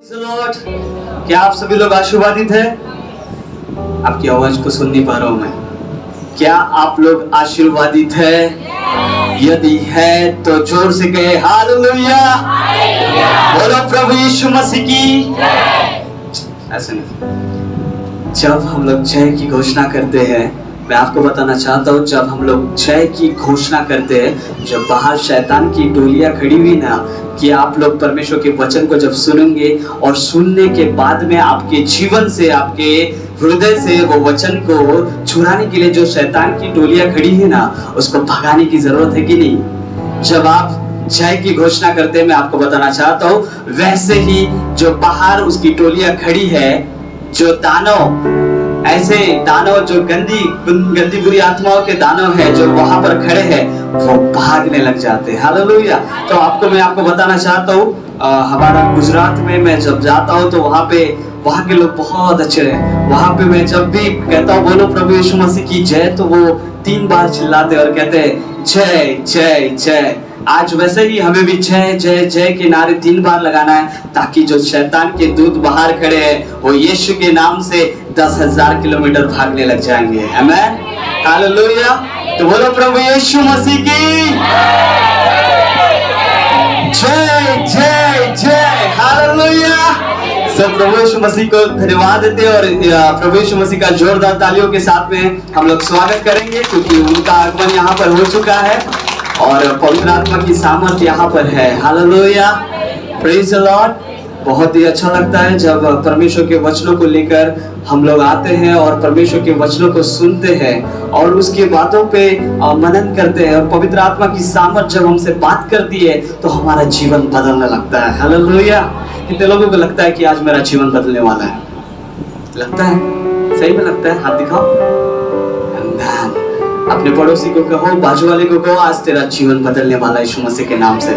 Lord, क्या आप सभी लोग आशीर्वादित हैं? आपकी आवाज को सुन नहीं पा रहा हूं मैं। क्या आप लोग आशीर्वादित हैं? यदि है तो जोर से कहे हालेलुया। बोलो प्रभु यीशु मसीह की। ऐसे नहीं, जब हम लोग जय की घोषणा करते हैं, मैं आपको बताना चाहता हूँ, जब हम लोग जय की घोषणा करते हैं, जब बाहर शैतान की टोलियां खड़ी हुई ना, कि आप लोग परमेश्वर के वचन को जब सुनेंगे और सुनने के बाद में आपके जीवन से, आपके हृदय से वो वचन को चुराने के लिए जो शैतान की टोलियां खड़ी है ना, उसको भगाने की जरूरत है कि नहीं? जब आप जय की घोषणा करते हैं, मैं आपको बताना चाहता हूँ, वैसे ही जो बाहर उसकी टोलियां खड़ी है, जो दानव, ऐसे दानव जो गंदी बुरी आत्माओं के दानव है, जो वहां पर खड़े हैं, वो भागने लग जाते हैं। हालेलुया। तो मैं आपको बताना चाहता हूँ, हमारा गुजरात में मैं जब जाता हूँ तो वहाँ के लोग बहुत अच्छे हैं। वहाँ पे मैं जब भी कहता हूँ बोलो प्रभु यीशु मसीह की जय, तो वो 3 बार चिल्लाते और कहते हैं जय जय जय। आज वैसे ही हमें भी जय जय जय के नारे 3 बार लगाना है, ताकि जो शैतान के दूत बाहर खड़े हैं, वो यीशु के नाम से 10,000 किलोमीटर भागने लग जाएंगे। आमीन, हालेलुया। तो बोलो प्रभु यीशु मसीह की जय जय जय, हालेलुया। सब प्रभु यीशु मसीह को धन्यवाद देते हैं और प्रभु यीशु मसीह का जोरदार तालियों के साथ में हम लोग स्वागत करेंगे, क्योंकि उनका आगमन यहाँ पर हो चुका है और पवित्र आत्मा की सामर्थ यहाँ पर है। Hallelujah, praise the Lord. बहुत ही अच्छा लगता है जब परमेश्वर के वचनों को लेकर हम लोग आते हैं और परमेश्वर के वचनों को सुनते हैं और उसके बातों पे मनन करते हैं, और पवित्र आत्मा की सामर्थ जब हमसे बात करती है तो हमारा जीवन बदलने लगता है। हालेलुया। कितने लोगों को लगता है कि आज मेरा जीवन बदलने वाला है? लगता है? सही में लगता है? हाथ दिखाओ। अपने पड़ोसी को कहो, बाजू वाले को कहो, आज तेरा जीवन बदलने वाला है यीशु मसीह के नाम से।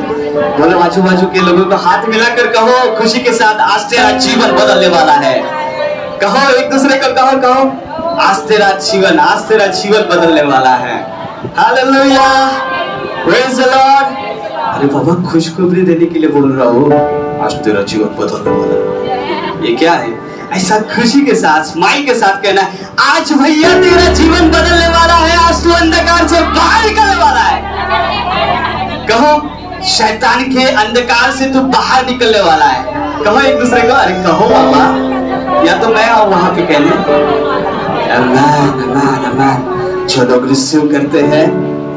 बोलो बाजू के लोगों को हाथ मिलाकर कहो खुशी के साथ, आज तेरा जीवन बदलने वाला है। कहो एक दूसरे को, कहो आज तेरा जीवन बदलने वाला है। Hallelujah, praise the Lord. अरे बाबा, खुशखबरी देने के लिए बोल रहा हूँ, आज तेरा जीवन बदलने वाला है। ये क्या है? ऐसा खुशी के साथ, स्माइल के साथ कहना है, आज भैया तेरा जीवन बदलने वाला है, आज तू अंधकार से बाहर निकलने वाला है। कहो शैतान के अंधकार से तू बाहर निकलने वाला है। कहो एक दूसरे को, अरे कहो बाबा, या तो मैं आऊं वहां पे कहने। आमीन आमीन। जो लोग रिसीव करते हैं,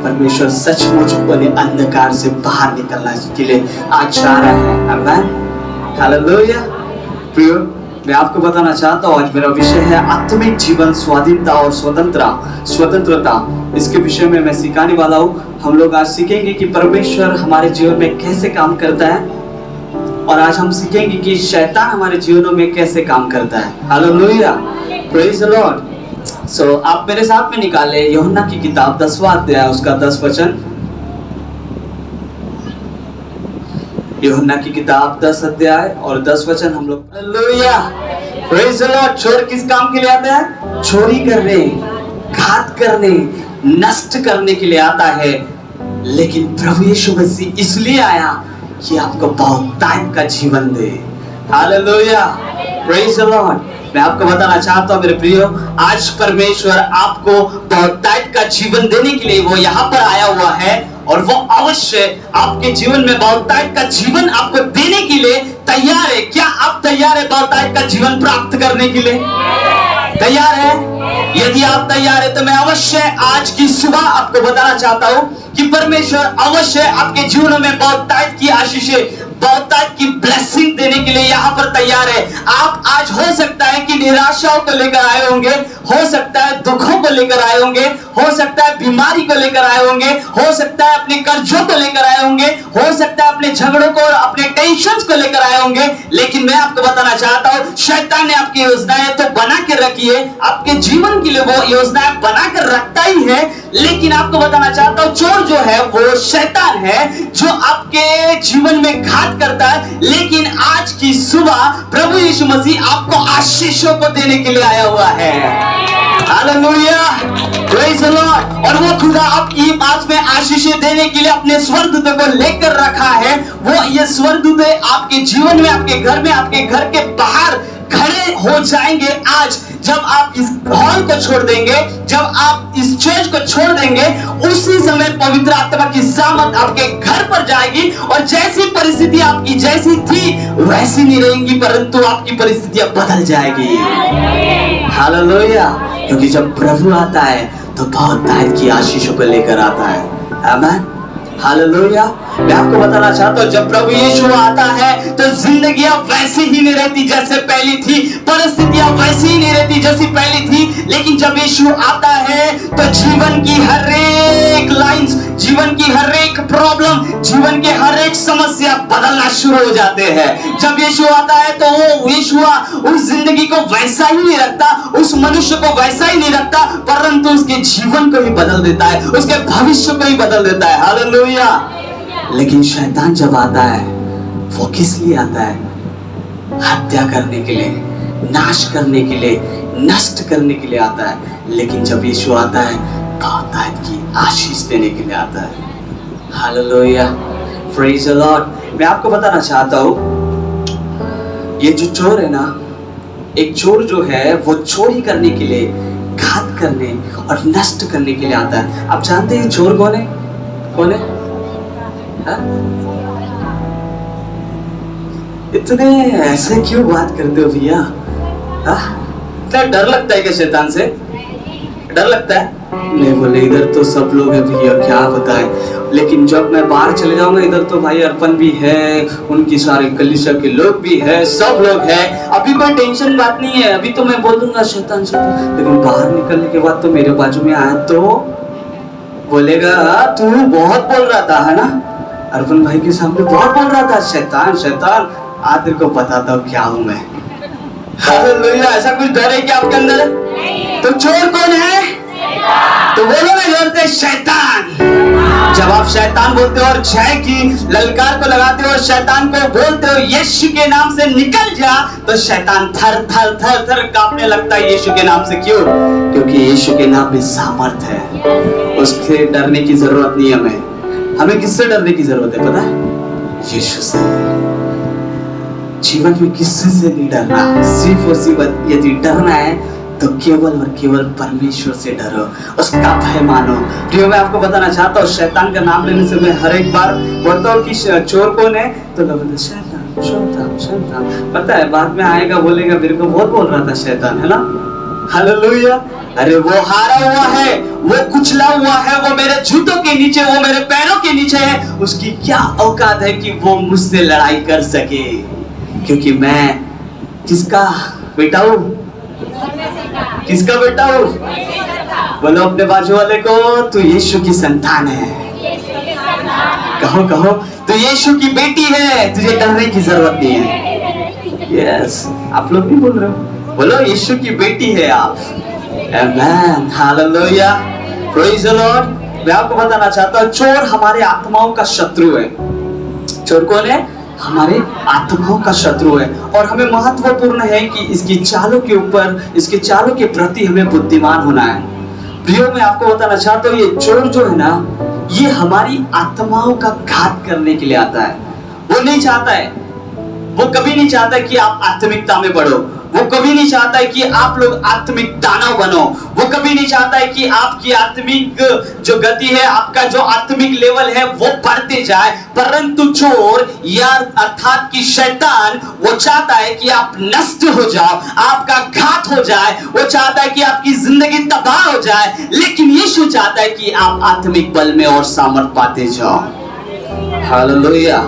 परमेश्वर सचमुच उन्हें अंधकार से बाहर निकलने के लिए आज जा रहा है। आमीन, हालेलुया। प्रियो, मैं आपको बताना चाहता हूँ, आज मेरा विषय है आत्मिक जीवन, स्वाधीनता और स्वतंत्रता। इसके विषय में मैं सिखाने वाला हूँ। हम लोग आज सीखेंगे कि परमेश्वर हमारे जीवन में कैसे काम करता है, और आज हम सीखेंगे कि शैतान हमारे जीवनों में कैसे काम करता है। Hallelujah, praise the Lord. So आप मेरे साथ में निकाले यूहन्ना की किताब 10वां अध्याय, उसका 10 वचन। यूहन्ना की किताब 10 अध्याय और 10 वचन हम लोग। Hallelujah, praise the Lord. चोर किस काम के लिए आता है? चोरी करने, घात करने, नष्ट करने के लिए आता है, लेकिन प्रभु यीशु मसीह इसलिए आया कि आपको बहुतायत का जीवन दे। Hallelujah, praise the Lord. मैं आपको बताना चाहता हूँ मेरे प्रियो, आज परमेश्वर आपको बहुतायत का जीवन देने के लिए वो यहाँ पर आया हुआ है, और वो अवश्य आपके जीवन में बहुतायत का जीवन आपको देने के लिए तैयार है। क्या आप तैयार है बहुतायत का जीवन प्राप्त करने के लिए? तैयार है? यदि आप तैयार है तो मैं अवश्य आज की सुबह आपको बताना चाहता हूँ कि परमेश्वर अवश्य आपके जीवनों में बहुतायत की आशीषें, बहुतायत की ब्लेसिंग देने के लिए यहाँ पर तैयार है। आप आज हो सकता है कि निराशाओं को लेकर आए होंगे, हो सकता है दुखों को लेकर आए होंगे, हो सकता है बीमारी को लेकर आए होंगे, हो सकता है अपने कर्जों को लेकर आए होंगे, हो सकता है अपने झगड़ों को, अपने टेंशन्स को लेकर आए होंगे, लेकिन मैं आपको बताना चाहता हूँ, शैतान ने आपकी योजनाएं तो बना कर रखी है, आपके जीवन के लिए वो योजनाएं बना कर रखता ही है, लेकिन आपको बताना चाहता हूं, चोर जो है वो शैतान है जो आपके जीवन में घात करता है। लेकिन आज की सुबह प्रभु यीशु मसीह आपको आशीषों को देने के लिए आया हुआ है। Hallelujah, praise the Lord. और वो खुदा आपकी पास में आशीषें देने के लिए अपने स्वर्गदूतों को लेकर रखा है। वो ये स्वर्गदूत आपके जीवन में, आपके घर में, आपके घर के बाहर खड़े हो जाएंगे। आज जब आप इस हॉल को छोड़ देंगे, जब आप इस चर्च को छोड़ देंगे, उसी समय पवित्र आत्मा की सामर्थ आपके घर पर जाएगी और जैसी परिस्थिति आपकी जैसी थी वैसी नहीं रहेंगी, परंतु आपकी परिस्थितियां बदल जाएगी। हालेलुया, क्योंकि जब प्रभु आता है तो बहुत ताकत की आशीषों को लेकर आता है। आमीन, हालेलुया। मैं आपको बताना चाहता हूँ, जब प्रभु यीशु आता है तो जिंदगियां वैसी ही नहीं रहती जैसे पहली थी, परिस्थितियां वैसी ही नहीं रहती जैसी पहली थी। लेकिन जब यीशु आता है तो जीवन की हर एक लाइंस, जीवन की हर एक प्रॉब्लम, जीवन के हर एक समस्या बदलना शुरू हो जाते हैं। जब यीशु आता है तो वो यीशु उस जिंदगी को वैसा ही नहीं रखता, उस मनुष्य को वैसा ही नहीं रखता, परंतु उसके जीवन को भी बदल देता है, उसके भविष्य को भी बदल देता है। हालेलुया। लेकिन शैतान जब आता है वो किस लिए आता है? हत्या करने के लिए, नाश करने के लिए, नष्ट करने के लिए आता है। लेकिन जब यीशु आता है बहुत ताकत की आशीष देने के लिए आता है। Hallelujah, praise the Lord. मैं आपको बताना चाहता हूँ, ये जो चोर है ना, एक चोर जो है वो चोरी करने के लिए, घात करने और नष्ट करने के लिए आता है। आप जानते हैं चोर कौन है? कौन है? इतने ऐसे क्यों बात करते हो भैया? इतना डर लगता है क्या शैतान से? डर लगता है? नहीं बोले, इधर तो सब लोग हैं भैया, क्या बताएं। लेकिन जब मैं बाहर चले जाऊंगा, इधर तो भाई अर्पण भी है, उनकी सारे कलीसिया के लोग भी है, सब लोग हैं। अभी कोई टेंशन बात नहीं है, अभी तो मैं बोल दूंगा शैतान से। लेकिन बाहर निकलने के बाद तो मेरे बाजू में आया तो बोलेगा तू बहुत बोल रहा था, है ना? अर्पण भाई के सामने बहुत बोल रहा था, शैतान शैतान। आज तेरे को बताता हूँ क्या हूँ मैं। हालेलुया। ऐसा कुछ डर है क्या आपके अंदर? तो चोर कौन है? तो बोलो ना जोर से, शैतान। जब आप शैतान बोलते हो और जय की ललकार को लगाते हो, शैतान को बोलते हो यीशु के नाम से निकल जा, तो शैतान थर थर थर थर कांपने लगता है यीशु के नाम से। क्यों? क्योंकि यीशु के नाम में सामर्थ है। उससे डरने की जरूरत नहीं है हमें। हमें किससे डरने की जरूरत है पता है? यीशु से। जीवन में किसी से नहीं डरना, सिर्फ और सिर्फ यदि डरना है तो केवल और केवल परमेश्वर से डरो, उसका भय मानो। प्रियो, मैं आपको बताना चाहता हूँ, शैतान का नाम लेने से मैं हर एक बार बोलता हूँ कि चोर कौन है, तो लोग बोलते शैतान शैतान शैतान। पता है बाद में आएगा बोलेगा मेरे को बहुत बोल रहा था शैतान, है ना? हालेलुया। अरे वो हारा हुआ है, वो कुचला हुआ है, वो मेरे जूतों के नीचे, वो मेरे पैरों के नीचे है। उसकी क्या औकात है कि वो मुझसे लड़ाई कर सके? क्योंकि मैं किसका बेटा हूँ? किसका बेटा हूँ? बोलो अपने बाजू वाले को, तू यीशु की संतान है। कहो कहो, तू यीशु की बेटी है, तुझे डरने की जरूरत नहीं है। यस, आप लोग भी बोल रहे हो, बोलो यीशु की बेटी है आप। आमेन, हालेलुया, प्रेज़ द लॉर्ड। मैं आपको बताना चाहता हूँ, चोर हमारे आत्माओं का शत्रु है। चोर कौन है? हमारे आत्माओं का शत्रु है। और हमें महत्वपूर्ण है कि इसकी चालों के ऊपर, इसके चालों के प्रति हमें बुद्धिमान होना है। प्रियो, मैं आपको बताना चाहता हूँ, ये चोर जो है ना, ये हमारी आत्माओं का घात करने के लिए आता है। वो नहीं चाहता है, वो कभी नहीं चाहता कि आप आत्मिकता में बढ़ो, वो कभी नहीं चाहता है कि आप लोग आत्मिक दानव बनो, वो कभी नहीं चाहता है कि आपकी आत्मिक जो गति है, आपका जो आत्मिक लेवल है वो बढ़ते जाए। परंतु चोर या अर्थात कि शैतान, वो चाहता है कि आप नष्ट हो जाओ, आपका घात हो जाए, वो चाहता है कि आपकी जिंदगी तबाह हो जाए। लेकिन यीशु चाहता है कि आप आत्मिक बल में और सामर्थ पाते जाओ। हालेलुया।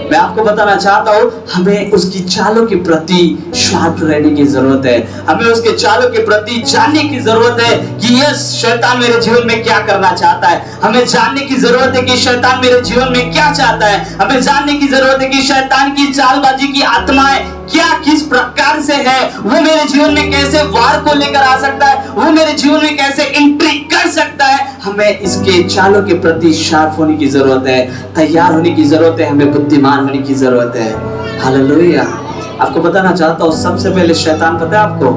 मैं आपको बताना चाहता हूँ, हमें उसकी चालों के प्रति शार्प रहने की जरूरत है। हमें उसके चालों के प्रति जानने की जरूरत है कि यह शैतान मेरे जीवन में क्या करना चाहता है। हमें जानने की जरूरत है कि शैतान मेरे जीवन में क्या चाहता है। हमें जानने की जरूरत है कि शैतान की चालबाजी की आत्माएं क्या किस प्रकार से है, वो मेरे जीवन में कैसे वार को लेकर आ सकता है, वो मेरे जीवन में कैसे एंट्री कर सकता है। हमें इसके चालों के प्रति शार्प होने की जरूरत है, तैयार होने की जरूरत है, हमें बुद्धिमान होने की जरूरत है। हालेलुया। आपको बताना चाहता हूँ, सबसे पहले शैतान पता है आपको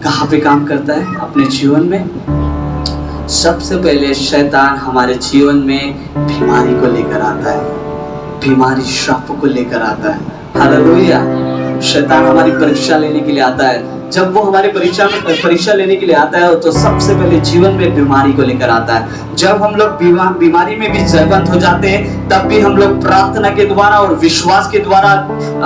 कहाँ पे काम करता है अपने जीवन में? सबसे पहले शैतान हमारे जीवन में बीमारी को लेकर आता है, बीमारी श्राप को लेकर आता है। हालेलुया। शैतान हमारी परीक्षा लेने के लिए आता है। जब वो हमारी परीक्षा लेने के लिए आता है तो सबसे पहले जीवन में बीमारी को लेकर आता है। जब हम लोग बीमारी में भी जयवंत हो जाते हैं, तब भी हम लोग प्रार्थना के द्वारा और विश्वास के द्वारा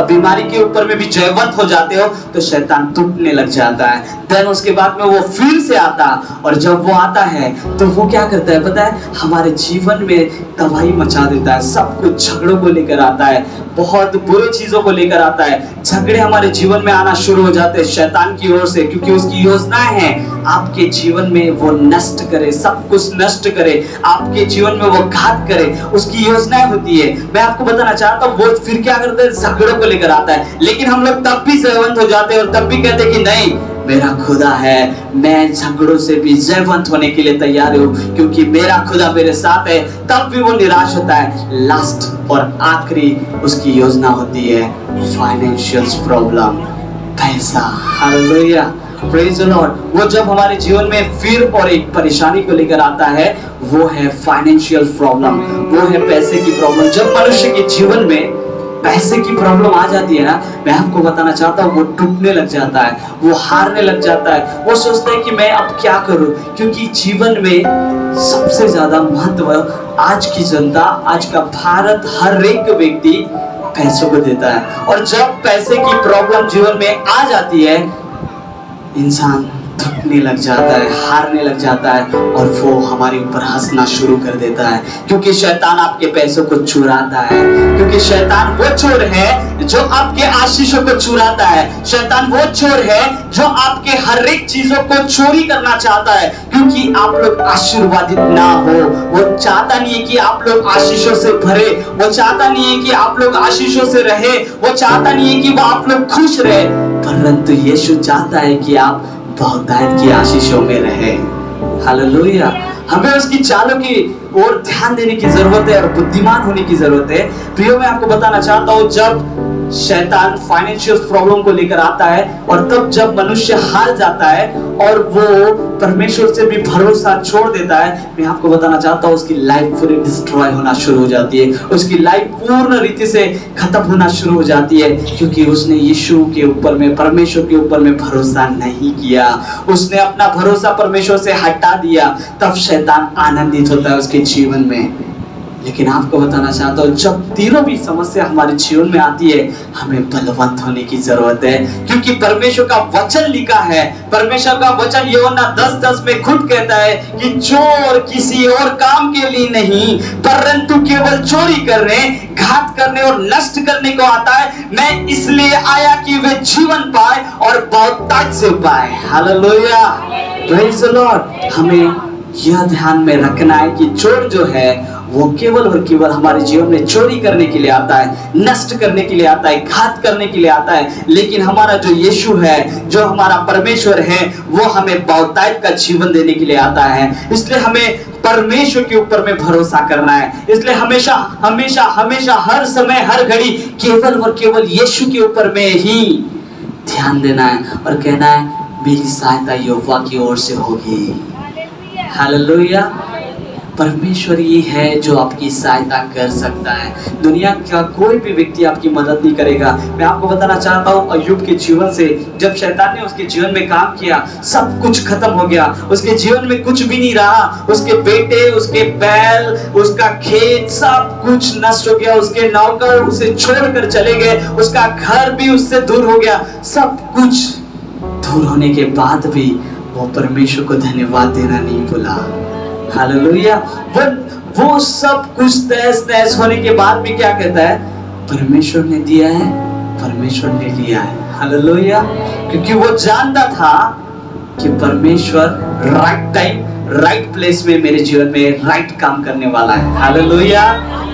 बीमारी के ऊपर में भी जयवंत हो जाते हो, तो शैतान टूटने लग जाता है। देन उसके बाद में वो फिर से आता, और जब वो आता है तो वो क्या करता है पता है? हमारे जीवन में तबाही मचा देता है। सब कुछ झगड़ों को लेकर आता है, बहुत बुरी चीजों को लेकर आता है। झगड़े हमारे जीवन में आना शुरू हो जाते हैं शैतान की ओर से, क्योंकि उसकी योजनाएं हैं आपके जीवन में वो नष्ट करे, सब कुछ नष्ट करे, आपके जीवन में वो घात करे, उसकी योजनाएं होती है। मैं आपको बताना चाहता हूँ, वो फिर क्या करता है? झगड़ों को लेकर आता है। लेकिन हम लोग तब भी जयवंत हो जाते हैं और तब भी कहते हैं कि नहीं, मेरा खुदा है, मैं झगड़ों से भी जयवंत होने के लिए तैयार हूँ, क्योंकि मेरा खुदा मेरे साथ है। तब भी वो निराश होता है। लास्ट और आखिरी उसकी योजना होती है फाइनेंशियल प्रॉब्लम, पैसा। Hallelujah, praise the Lord. वो जब हमारे जीवन में फिर और एक परेशानी को लेकर आता है, वो है फाइनेंशियल प्रॉब्लम, वो है पैसे की प्रॉब्लम। जब मनुष्य के जीवन में पैसे की प्रॉब्लम आ जाती है ना, मैं आपको बताना चाहता हूँ, वो टूटने लग जाता है, वो हारने लग जाता है। वो सोचता है कि मैं अब क्या करूं, क्योंकि जीवन में सबसे ज्यादा महत्व आज की जनता, आज का भारत, हर एक व्यक्ति पैसों को देता है। और जब पैसे की प्रॉब्लम जीवन में आ जाती है, इंसान थकने लग जाता है, हारने लग जाता है, और वो हमारे ऊपर हंसना शुरू कर देता है, क्योंकि शैतान आपके पैसों को चुराता है। क्योंकि शैतान वो चोर है जो आपके आशीषों को चुराता है। शैतान वो चोर है जो आपके हर एक चीजों को चोरी करना चाहता है, क्योंकि आप लोग आशीर्वादित ना हो। वो चाहता नहीं है कि आप लोग आशीषों से भरे, वो चाहता नहीं है कि आप लोग आशीषों से रहे, वो चाहता नहीं है कि वो आप लोग खुश रहे, परंतु यीशु चाहता है कि आप बहुतायत की आशीषों में रहे। हालेलुया। हमें उसकी चालों की ओर ध्यान देने की जरूरत है और बुद्धिमान होने की जरूरत है। प्रियो, मैं आपको बताना चाहता हूं, जब शैतान फाइनेंशियल प्रॉब्लम को लेकर आता है, और तब जब मनुष्य हार जाता है और वो परमेश्वर से भी भरोसा छोड़ देता है, मैं आपको बताना चाहता हूँ, उसकी लाइफ पूरी डिस्ट्रॉय होना शुरू हो जाती है, उसकी लाइफ पूर्ण रीति से खत्म होना शुरू हो जाती है, क्योंकि उसने यीशु के ऊपर में, परमेश्वर के ऊपर में भरोसा नहीं किया। उसने अपना भरोसा परमेश्वर से हटा दिया। तब शैतान आनंदित होता है उसके जीवन में। लेकिन आपको बताना चाहता हूँ, जब तीनों भी समस्या हमारे जीवन में आती है, हमें बलवंत होने की जरूरत है, क्योंकि परमेश्वर का वचन लिखा है। परमेश्वर का वचन यूहन्ना 10:10 में खुद कहता है कि चोर किसी और काम के लिए नहीं, परंतु केवल चोरी करने, घात करने और नष्ट करने को आता है। मैं इसलिए आया कि वे जीवन पाए और बहुतायत से पाए। Hallelujah, praise the Lord. हमें यह ध्यान में रखना है कि चोर जो है वो केवल और केवल हमारे जीवन में चोरी करने के लिए आता है, नष्ट करने के लिए आता है, घात करने के लिए आता है। लेकिन हमारा जो यीशु है, जो हमारा परमेश्वर है, वो हमें बहुतायत का जीवन देने के लिए आता है। इसलिए हमें परमेश्वर के ऊपर में भरोसा करना है। इसलिए हमेशा हमेशा हमेशा, हर समय, हर घड़ी केवल और केवल यीशु के ऊपर में ही ध्यान देना है और कहना है, मेरी सहायता यहोवा की ओर से होगी। हालेलुया। परमेश्वर ही है जो आपकी सहायता कर सकता है। दुनिया का कोई भी व्यक्ति आपकी मदद नहीं करेगा। मैं आपको बताना चाहता हूँ, अय्यूब के जीवन से जब शैतान ने उसके जीवन में काम किया, सब कुछ खत्म हो गया। उसके जीवन में कुछ भी नहीं रहा। उसके बेटे, उसके बैल, उसका खेत, सब कुछ नष्ट हो गया। उसके नौकर उसे छोड़कर चले गए। उसका घर भी उससे दूर हो गया। सब कुछ दूर होने के बाद भी वो परमेश्वर को धन्यवाद देना नहीं भूला। हालेलुया। वो सब कुछ तहस नहस होने के बाद भी क्या कहता है? परमेश्वर ने दिया है, परमेश्वर ने लिया है। हालेलुया। क्योंकि वो जानता था कि परमेश्वर राइट टाइम, राइट प्लेस में मेरे जीवन में राइट काम करने वाला है। Hallelujah,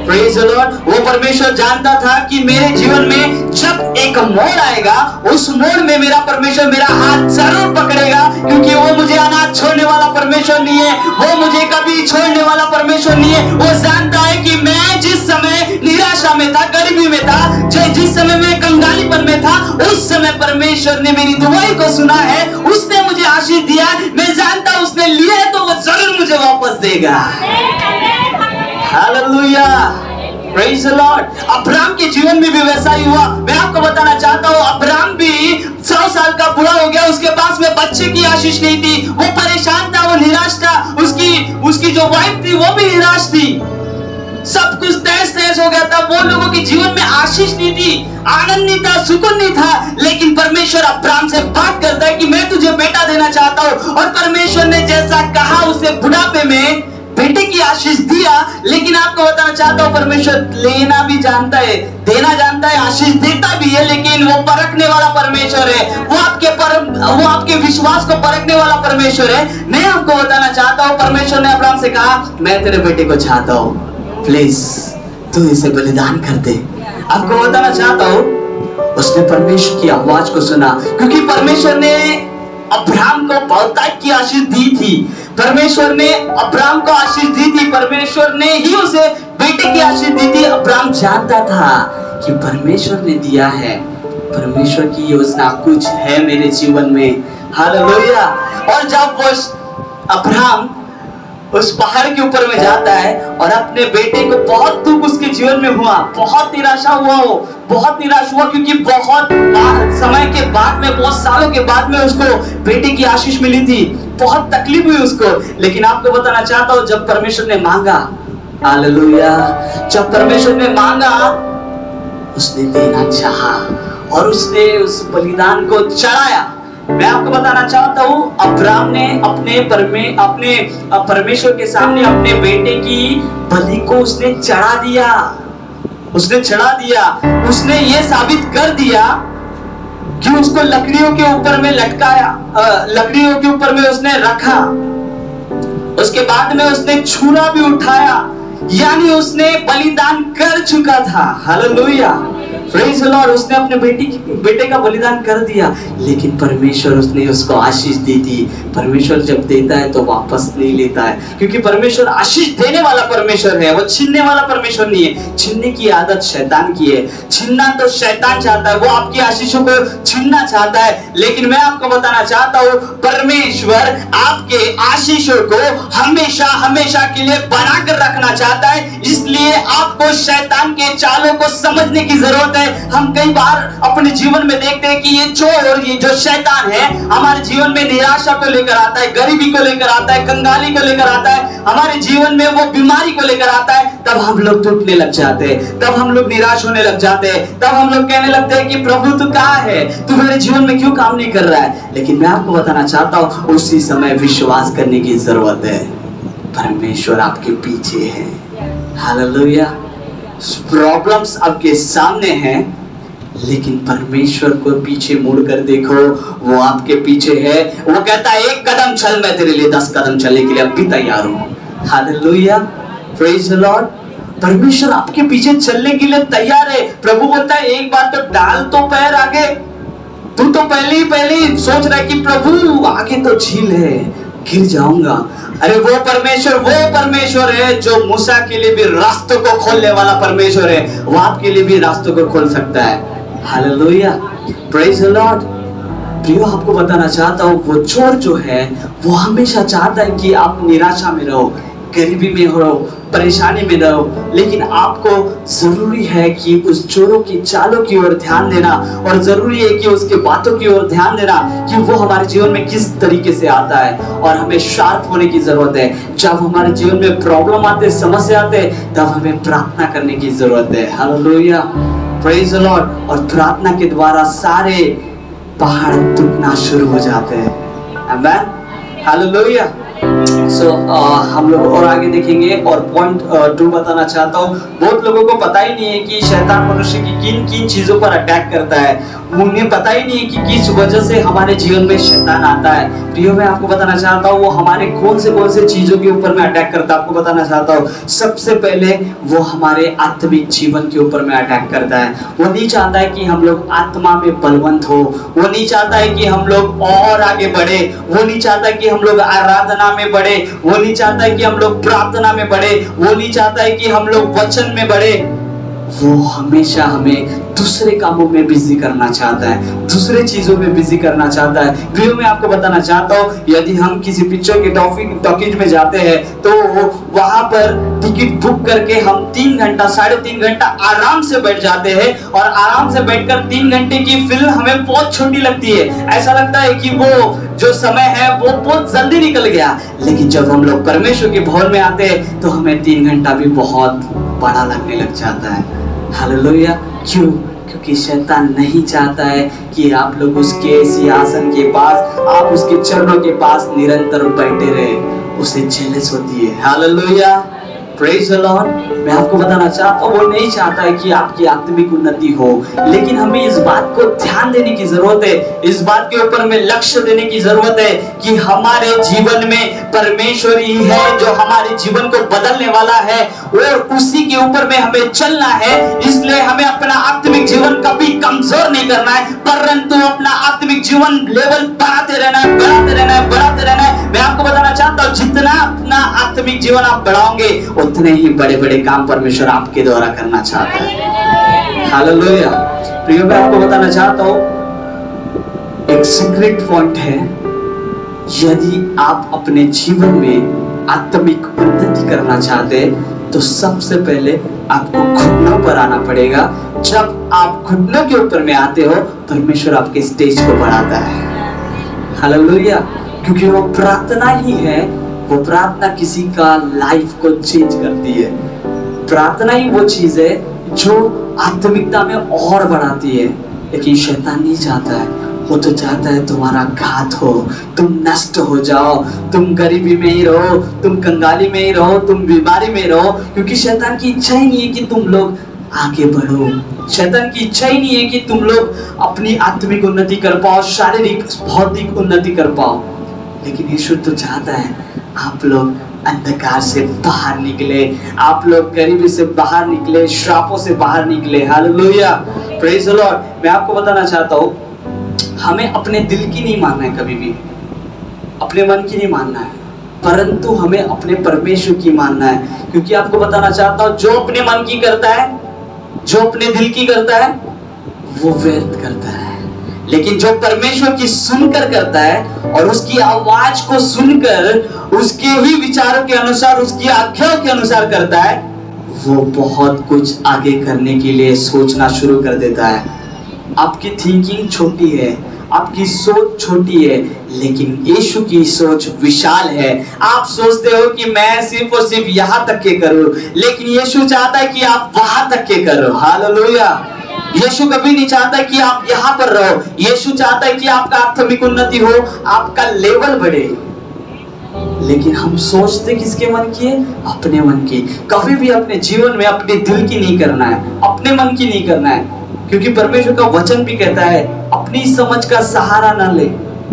praise the Lord. वो परमेश्वर जानता था कि मेरे जीवन में जब एक मोड़ आएगा, उस मोड़ में मेरा परमेश्वर मेरा हाथ जरूर पकड़ेगा, क्योंकि वो मुझे अनाथ छोड़ने वाला परमेश्वर नहीं है, वो मुझे कभी छोड़ने वाला परमेश्वर नहीं है। वो जानता है कि मैं जिस समय निराशा में था, गरीबी में था, जिस समय मैं कंगालीपन में था, उस समय परमेश्वर ने मेरी दुआई को सुना है, उसने मुझे आशीष दिया। मैं जानता उसने लिया है तो वो जरूर मुझे वापस देगा। Hallelujah, praise the Lord. Abraham के जीवन में भी वैसा ही हुआ। मैं आपको बताना चाहता हूँ, अब्राहम भी 100 साल का बूढ़ा हो गया, उसके पास में बच्चे की आशीष नहीं थी, वो परेशान था, वो निराश था, उसकी जो वाइफ थी वो भी निराश थी, सब कुछ तहस नहस हो गया था। वो लोगों के जीवन में आशीष नहीं थी, आनंद नहीं था, सुकून नहीं था। लेकिन परमेश्वर अब्राहम से बात करता है कि मैं तुझे बेटा देना चाहता हूँ, और परमेश्वर ने जैसा कहा उसे बुढ़ापे में बेटे की आशीष दिया। लेकिन आपको बताना चाहता हूँ, परमेश्वर लेना भी जानता है, देना जानता है, आशीष देता भी है, लेकिन वो परखने वाला परमेश्वर है। वो आपके विश्वास को परखने वाला परमेश्वर है। मैं आपको बताना चाहता हूँ, परमेश्वर ने अब्राहम से कहा, मैं तेरे बेटे को चाहता हूँ, प्लीज तू इसे बलिदान कर दे। आपको बताना चाहता हूँ, उसने परमेश्वर की आवाज को सुना, क्योंकि परमेश्वर ने अब्राहम को बहुतायत की आशीष दी थी। परमेश्वर ने अब्राहम को आशीष दी थी, परमेश्वर ने ही उसे बेटे की आशीष दी थी। अब्राहम जानता था कि परमेश्वर ने दिया है, परमेश्वर की योजना कुछ है मेरे जीवन में। हालेलुया। और जब वो अब्राहम उस पहाड़ के ऊपर में जाता है और अपने बेटे को, बहुत दुख उसके जीवन में हुआ, बहुत निराशा हुआ, वो बहुत निराश हुआ, क्योंकि बहुत समय के बाद में, बहुत सालों के बाद में उसको बेटे की आशीष मिली थी, बहुत तकलीफ हुई उसको। लेकिन आपको बताना चाहता हूँ, जब परमेश्वर ने मांगा, हालेलुया, जब परमेश्वर ने मांगा, उसने देना चाहा और उसने उस बलिदान को चढ़ाया। मैं आपको बताना चाहता हूँ, अब्राहम ने अपने परमेश्वर के सामने अपने बेटे की बलि को उसने चढ़ा दिया, उसने ये साबित कर दिया कि उसको लकड़ियों के ऊपर में लटकाया, लकड़ियों के ऊपर में उसने रखा, उसके बाद में उसने छुरा भी उठाया, यानी उसने बलिदान कर चुका था। Hallelujah, praise the Lord. उसने अपने बेटे का बलिदान कर दिया, लेकिन परमेश्वर उसने उसको आशीष दी थी। परमेश्वर जब देता है तो वापस नहीं लेता है, क्योंकि परमेश्वर आशीष देने वाला परमेश्वर है, वो छीनने वाला परमेश्वर नहीं है। छीनने की आदत शैतान की है, छीनना तो शैतान चाहता है, वो आपकी आशीषों को छीनना चाहता है। लेकिन मैं आपको बताना चाहता हूँ, परमेश्वर आपके आशीषों को हमेशा हमेशा के लिए बनाकर रखना चाहता है। इसलिए आपको शैतान के चालों को समझने की जरूरत है। हम कई बार अपने जीवन में देखते हैं कि ये चोर और ये जो शैतान है, हमारे जीवन में निराशा को लेकर आता है, गरीबी को लेकर आता है, कंगाली को लेकर आता है, हमारे जीवन में वो बीमारी को लेकर आता है। तब हम लोग टूटने लग जाते हैं, तब हम लोग निराश होने लग जाते हैं, तब हम लोग कहने लगते हैं कि प्रभु तू कहाँ है, तू मेरे जीवन में क्यों काम नहीं कर रहा है। लेकिन मैं आपको बताना चाहता हूँ, उसी समय विश्वास करने की जरूरत है, परमेश्वर आपके पीछे है। हालेलुया। प्रॉब्लम्स आपके सामने हैं, लेकिन परमेश्वर को पीछे मुड़कर देखो, वो आपके पीछे है। वो कहता है, एक कदम चल, मैं तेरे लिए 10 कदम चलने के लिए अब भी तैयार हूँ। Hallelujah, praise the Lord. परमेश्वर आपके पीछे चलने के लिए तैयार है। प्रभु बोलता है, एक बार तो डाल तो पैर आगे। तू तो पहले ही सोच रहा है कि प्रभु आगे तो झील है, गिर जाऊंगा। अरे वो परमेश्वर है जो मूसा के लिए भी रास्तों को खोलने वाला परमेश्वर है, वो आपके लिए भी रास्तों को खोल सकता है। Hallelujah, praise the Lord. प्रियो, आपको बताना चाहता हूँ, वो चोर जो है वो हमेशा चाहता है कि आप निराशा में रहो, गरीबी में रहो, परेशानी में रहो, लेकिन आपको जरूरी है कि उस चोरों की चालों की ओर ध्यान देना, और जरूरी है कि उसके बातों की ओर ध्यान देना कि वो हमारे जीवन में किस तरीके से आता है, और हमें शार्प होने की जरूरत है। जब हमारे जीवन में प्रॉब्लम आते, समस्या आते, तब हमें प्रार्थना करने की जरूरत है। Hallelujah, praise the Lord. और प्रार्थना के द्वारा सारे पहाड़ टूटना शुरू हो जाते हैं। आमीन, हालेलुया। हम लोग और आगे देखेंगे और पॉइंट 2 बताना चाहता हूँ। बहुत लोगों को पता ही नहीं है कि शैतान मनुष्य की किन किन चीजों पर अटैक करता है। उन्हें पता ही नहीं है कि किस वजह से हमारे जीवन में शैतान आता है। प्रियो, मैं आपको बताना चाहता हूँ वो हमारे कौन से चीजों के ऊपर में अटैक करता है। आपको बताना चाहता हूँ सबसे पहले वो हमारे आत्मिक जीवन के ऊपर में अटैक करता है। वो नहीं चाहता है कि हम लोग आत्मा में बलवंत हो, वो नहीं चाहता है कि हम लोग और आगे बढ़े, वो नहीं चाहता कि हम लोग आराधना में बढ़े, वो नहीं चाहता है कि हम लोग प्रार्थना में बढ़े, वो नहीं चाहता है कि हम लोग वचन में बढ़े। वो हमेशा हमें दूसरे कामों में बिजी करना चाहता है, दूसरे चीजों में बिजी करना चाहता है। प्रियो, मैं आपको बताना चाहता हूँ यदि हम किसी पिक्चर के टॉकीज में जाते हैं तो वहां पर टिकट बुक करके हम 3 घंटा 3.5 घंटा आराम से बैठ जाते हैं और आराम से बैठकर 3 घंटे की फिल्म हमें बहुत छोटी लगती है। ऐसा लगता है कि वो जो समय है वो बहुत जल्दी निकल गया। लेकिन जब हम लोग परमेश्वर के भवन में आते हैं तो हमें 3 घंटा भी बहुत बड़ा लगने लग जाता है। हालेलुया। क्यों? क्योंकि शैतान नहीं चाहता है कि आप लोग उसके सिंहासन के पास, आप उसके चरणों के पास निरंतर बैठे रहे। उसे जेलस होती है। Hallelujah, praise the Lord. मैं आपको बताना चाहता हूँ वो नहीं चाहता है कि आपकी आत्मिक उन्नति हो, लेकिन हमें इस बात को ध्यान देने की जरूरत है, इस बात के ऊपर में लक्ष्य देने की जरूरत है कि हमारे जीवन में परमेश्वर ही है जो हमारे जीवन को बदलने वाला है और उसी के ऊपर में हमें चलना है। इसलिए हमें अपना आत्मिक जीवन कभी कमजोर नहीं करना है, परंतु अपना आत्मिक जीवन लेवल बढ़ाते रहना है, बढ़ाते रहना है, बढ़ाते रहना है। मैं आपको बताना चाहता हूँ जितना अपना आत्मिक जीवन आप बढ़ाओगे उतने ही बड़े बड़े काम परमेश्वर आपके द्वारा करना चाहता है। हालेलुया। प्रियो, मैं आपको बताना चाहता हूं एक सीक्रेट पॉइंट है। यदि आप अपने जीवन में आत्मिक उन्नति करना चाहते हैं तो सबसे पहले आपको घुटनों पर आना पड़ेगा। जब आप घुटनों के ऊपर में आते हो परमेश्वर आपके स्टेज को बढ़ाता है। हालेलुया। क्योंकि वो प्रार्थना ही है, वो प्रार्थना किसी का लाइफ को चेंज करती है। प्रार्थना ही वो चीज है जो आत्मिकता में और बढ़ाती है। लेकिन शैतान नहीं चाहता है, वो तो चाहता है तुम्हारा घात हो, तुम नष्ट हो जाओ, तुम गरीबी में ही रहो, तुम कंगाली में ही रहो, तुम बीमारी में रहो। क्योंकि शैतान की इच्छा ही नहीं है कि तुम लोग आगे बढ़ो। शैतान की इच्छा ही नहीं है कि तुम लोग अपनी आत्मिक उन्नति कर पाओ, शारीरिक भौतिक उन्नति कर पाओ। लेकिन यीशु तो चाहता है आप लोग अंधकार से बाहर निकले, आप लोग गरीबी से बाहर निकले, श्रापों से बाहर निकले। Hallelujah, praise the Lord. मैं आपको बताना चाहता हूँ हमें अपने दिल की नहीं मानना है, कभी भी अपने मन की नहीं मानना है, परंतु हमें अपने परमेश्वर की मानना है। क्योंकि आपको बताना चाहता हूँ जो अपने मन की करता है, जो अपने दिल की करता है वो व्यर्थ करता है। लेकिन जो परमेश्वर की सुनकर करता है और उसकी आवाज को सुनकर उसके ही विचारों के अनुसार, उसकी आज्ञाओं के अनुसार करता है, वो बहुत कुछ आगे करने के लिए सोचना शुरू कर देता है। आपकी थिंकिंग छोटी है, आपकी सोच छोटी है, लेकिन यीशु की सोच विशाल है। आप सोचते हो कि मैं सिर्फ और सिर्फ यहाँ तक के करूं, लेकिन यीशु चाहता है कि आप वहां तक के करो। हालेलुया। यीशु कभी नहीं चाहता कि आप यहाँ पर रहो, यीशु चाहता है कि आपका आत्मिक उन्नति हो, आपका लेवल बढ़े। लेकिन हम सोचते किसके मन की है? अपने मन की। कभी भी अपने जीवन में अपने दिल की नहीं करना है, अपने मन की नहीं करना है। क्योंकि परमेश्वर का वचन भी कहता है अपनी समझ का सहारा न ले,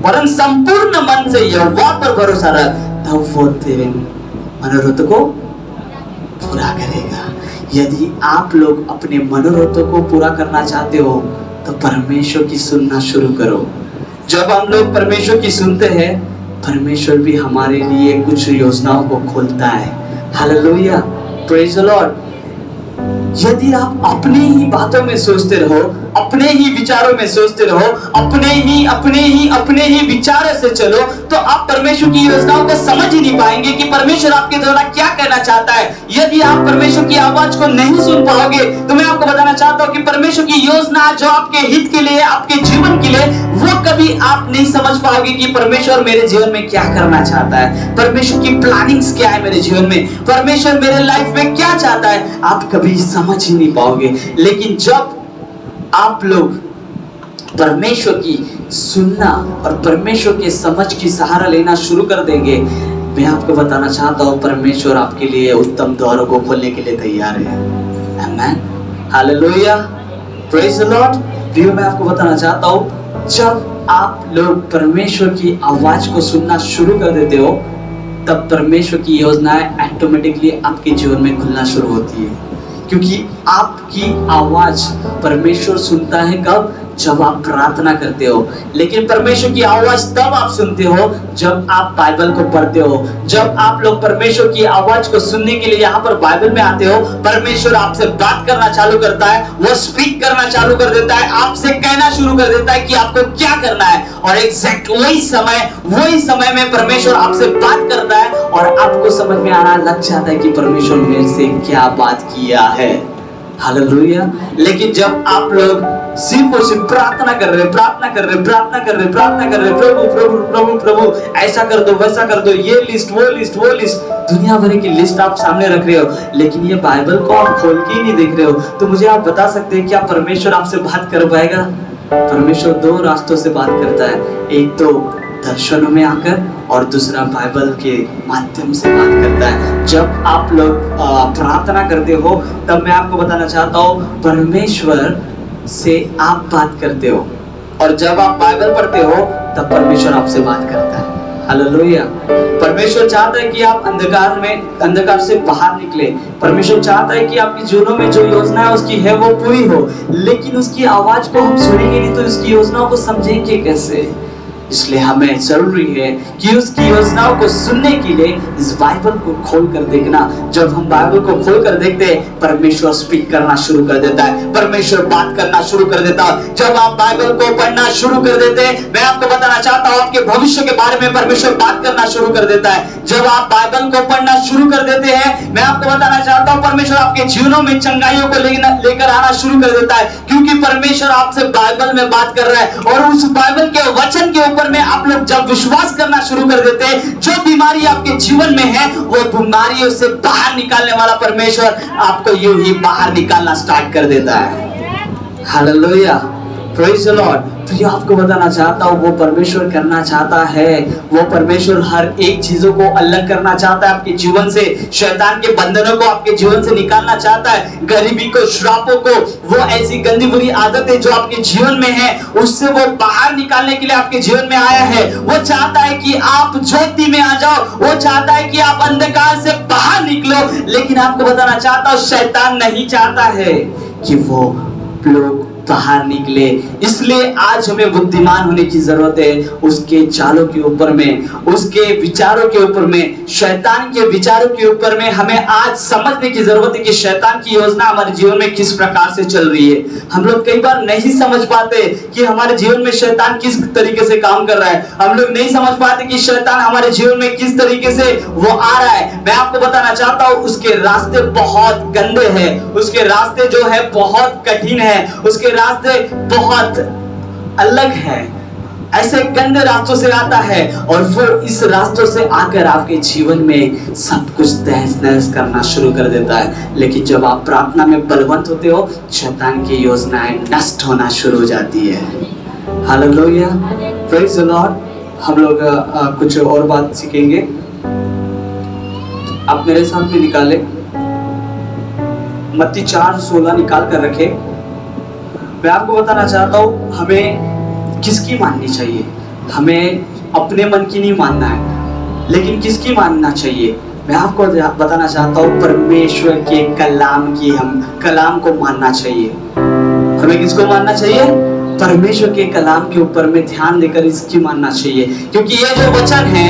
वरन संपूर्ण मन से यहोवा पर भरोसा रख, तब वो तेरे मनोरथ को पूरा करेगा। यदि आप लोग अपने मनोरथों को पूरा करना चाहते हो तो परमेश्वर की सुनना शुरू करो। जब हम लोग परमेश्वर की सुनते हैं, परमेश्वर भी हमारे लिए कुछ योजनाओं को खोलता है। Hallelujah, praise the Lord. यदि आप अपनी ही बातों में सोचते रहो, अपने ही विचारों में सोचते रहो, अपने ही विचारों से चलो, तो आप परमेश्वर की योजनाओं को समझ ही नहीं पाएंगे कि परमेश्वर आपके द्वारा क्या कहना चाहता है। यदि आप परमेश्वर की आवाज को नहीं सुन पाओगे तो मैं आपको बताना चाहता हूँ कि परमेश्वर की योजना जो आपके हित के लिए, आपके जीवन के लिए, वो कभी आप नहीं समझ पाओगे कि परमेश्वर मेरे जीवन में क्या करना चाहता है, परमेश्वर की प्लानिंग्स क्या है मेरे जीवन में, परमेश्वर मेरे लाइफ में क्या चाहता है, आप कभी समझ ही नहीं पाओगे। लेकिन जब आप लोग परमेश्वर की सुनना और परमेश्वर के समझ की सहारा लेना शुरू कर देंगे, मैं आपको बताना चाहता हूँ परमेश्वर आपके लिए उत्तम द्वारों को खोलने के लिए तैयार है। आमेन, हालेलुया, प्रेज द लॉर्ड। प्रियो, मैं आपको बताना चाहता हूँ जब आप लोग परमेश्वर की आवाज को सुनना शुरू कर देते हो तब परमेश्वर की योजनाएं ऑटोमेटिकली आपके जीवन में खुलना शुरू होती है, क्योंकि आपकी आवाज परमेश्वर सुनता है कब? जब आप प्रार्थना करते हो। लेकिन परमेश्वर की आवाज तब आप सुनते हो जब आप बाइबल को पढ़ते हो। जब आप लोग परमेश्वर की आवाज को सुनने के लिए यहाँ पर बाइबल में आते हो, परमेश्वर आपसे बात करना चालू करता है, वो स्पीक करना चालू कर देता है, आपसे कहना शुरू कर देता है कि आपको क्या करना है। और एग्जैक्ट वही समय में परमेश्वर आपसे बात करता है और आपको समझ में आना लग जाता है कि परमेश्वर मेरे से क्या बात किया है। हालेलुया। लेकिन जब आप लोग सिर्फ और सिर्फ प्रार्थना कर रहे, प्रभु ऐसा कर दो, वैसा कर दो, ये लिस्ट वो लिस्ट, दुनिया भर की लिस्ट आप सामने रख रहे हो, लेकिन ये बाइबल को आप खोल के ही नहीं देख रहे हो, तो मुझे आप बता सकते हैं क्या परमेश्वर आपसे बात कर पाएगा? परमेश्वर दो रास्तों से बात करता है, एक तो दर्शनों में आकर और दूसरा बाइबल के माध्यम से बात करता है। जब आप लोग प्रार्थना करते हो तब मैं आपको बताना चाहता हूँ परमेश्वर से आप बात करते हो, और जब आप बाइबल पढ़ते हो तब परमेश्वर आपसे बात करता है। हालेलुया। परमेश्वर चाहता है कि आप अंधकार से बाहर निकले। परमेश्वर चाहता है कि आपकी जीवनों में जो योजना है उसकी है वो पूरी हो, लेकिन उसकी आवाज को हम सुनेंगे नहीं तो उसकी योजनाओं को समझेंगे कैसे? इसलिए हमें जरूरी है कि उसकी योजनाओं को सुनने के लिए इस बाइबल को खोल कर देखना। जब हम बाइबल को खोल कर देखते हैं परमेश्वर स्पीक करना शुरू कर देता है, परमेश्वर बात करना शुरू कर देता है। जब आप बाइबल को पढ़ना शुरू कर देते हैं, मैं आपको बताना चाहता हूँ आपके भविष्य के बारे में परमेश्वर बात करना शुरू कर देता है। जब आप बाइबल को पढ़ना शुरू कर देते हैं, मैं आपको बताना चाहता हूँ परमेश्वर आपके जीवनों में चंगाइयों को लेकर आना शुरू कर देता है, क्योंकि परमेश्वर आपसे बाइबल में बात कर रहा है। और उस बाइबल के वचन के ऊपर में आप लोग जब विश्वास करना शुरू कर देते हैं, जो बीमारी आपके जीवन में है वो बीमारियों से बाहर निकालने वाला परमेश्वर आपको यूं ही बाहर निकालना स्टार्ट कर देता है। Hallelujah, praise the Lord. तो आपको बताना चाहता हूँ वो परमेश्वर करना चाहता है, वो परमेश्वर हर एक चीजों को अलग करना चाहता है आपके जीवन से। शैतान के बंधनों को आपके जीवन से निकालना चाहता है, गरीबी को, श्रापों को, वो ऐसी गंदी बुरी आदतें जो आपके जीवन में है उससे वो बाहर निकालने के लिए आपके जीवन में आया है। वो चाहता है कि आप ज्योति में आ जाओ, वो चाहता है कि आप अंधकार से बाहर निकलो। लेकिन आपको बताना चाहता हूँ शैतान नहीं चाहता है कि वो लोग बाहर निकले। इसलिए आज हमें बुद्धिमान होने की जरूरत है, उसके चालों के ऊपर में, उसके विचारों के ऊपर में, शैतान के विचारों के ऊपर में हमें आज समझने की जरूरत है कि शैतान की योजना हमारे जीवन में किस प्रकार से चल रही है। हम लोग कई बार नहीं समझ पाते कि हमारे जीवन में शैतान किस तरीके से काम कर रहा है। हम लोग नहीं समझ पाते कि शैतान हमारे जीवन में किस तरीके से वो आ रहा है। मैं आपको बताना चाहता हूँ उसके रास्ते बहुत गंदे हैं, उसके रास्ते जो है बहुत कठिन है, उसके रास्ते बहुत अलग है। ऐसे गंदे रास्तों से आता है और फिर इस रास्तों से आकर आपके जीवन में सब कुछ तहस नहस करना शुरू कर देता है। लेकिन जब आप प्रार्थना में बलवंत होते हो, शैतान की योजनाएं नष्ट होना शुरू हो जाती है। Hallelujah, praise the Lord. हम लोग कुछ और बात सीखेंगे। आप मेरे साथ में निकाले मत्ती 4:16 निकाल कर रखे। मैं आपको बताना चाहता हूँ हमें किसकी माननी चाहिए। हमें अपने मन की नहीं मानना है, लेकिन किसकी मानना चाहिए। मैं आपको बताना चाहता हूँ परमेश्वर के कलाम की, हम कलाम को मानना चाहिए। हमें किसको मानना चाहिए? परमेश्वर के कलाम के ऊपर में ध्यान देकर इसकी मानना चाहिए, क्योंकि ये जो वचन है,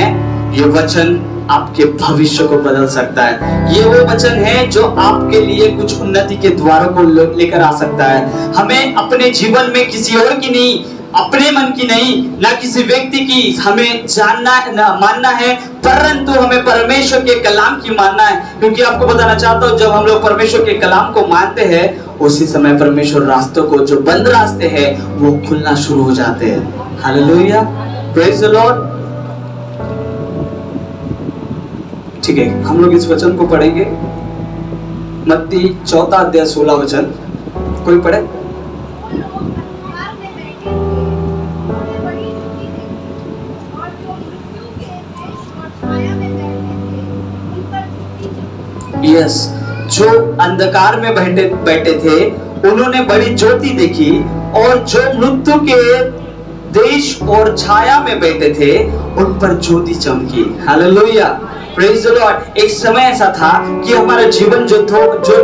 ये वचन आपके भविष्य को बदल सकता है। ये वो वचन है जो आपके लिए कुछ उन्नति के द्वारों को लेकर आ सकता है। हमें अपने जीवन में किसी और की नहीं, अपने मन की नहीं, ना किसी व्यक्ति की हमें जानना मानना है, परंतु हमें परमेश्वर के कलाम की मानना है। क्योंकि आपको बताना चाहता हूँ जब हम लोग परमेश्वर के कलाम को मानते हैं, उसी समय परमेश्वर रास्तों को, जो बंद रास्ते हैं वो खुलना शुरू हो जाते हैं। Hallelujah, praise the Lord. ठीक है, हम लोग इस वचन को पढ़ेंगे, मत्ती 4:16 कोई पढ़े? यस, जो अंधकार में बैठे थे उन्होंने बड़ी ज्योति देखी, और जो मृत्यु के देश और छाया में बैठे थे उन पर ज्योति चमकी। Hallelujah, praise the Lord. एक समय ऐसा था कि हमारा जीवन जो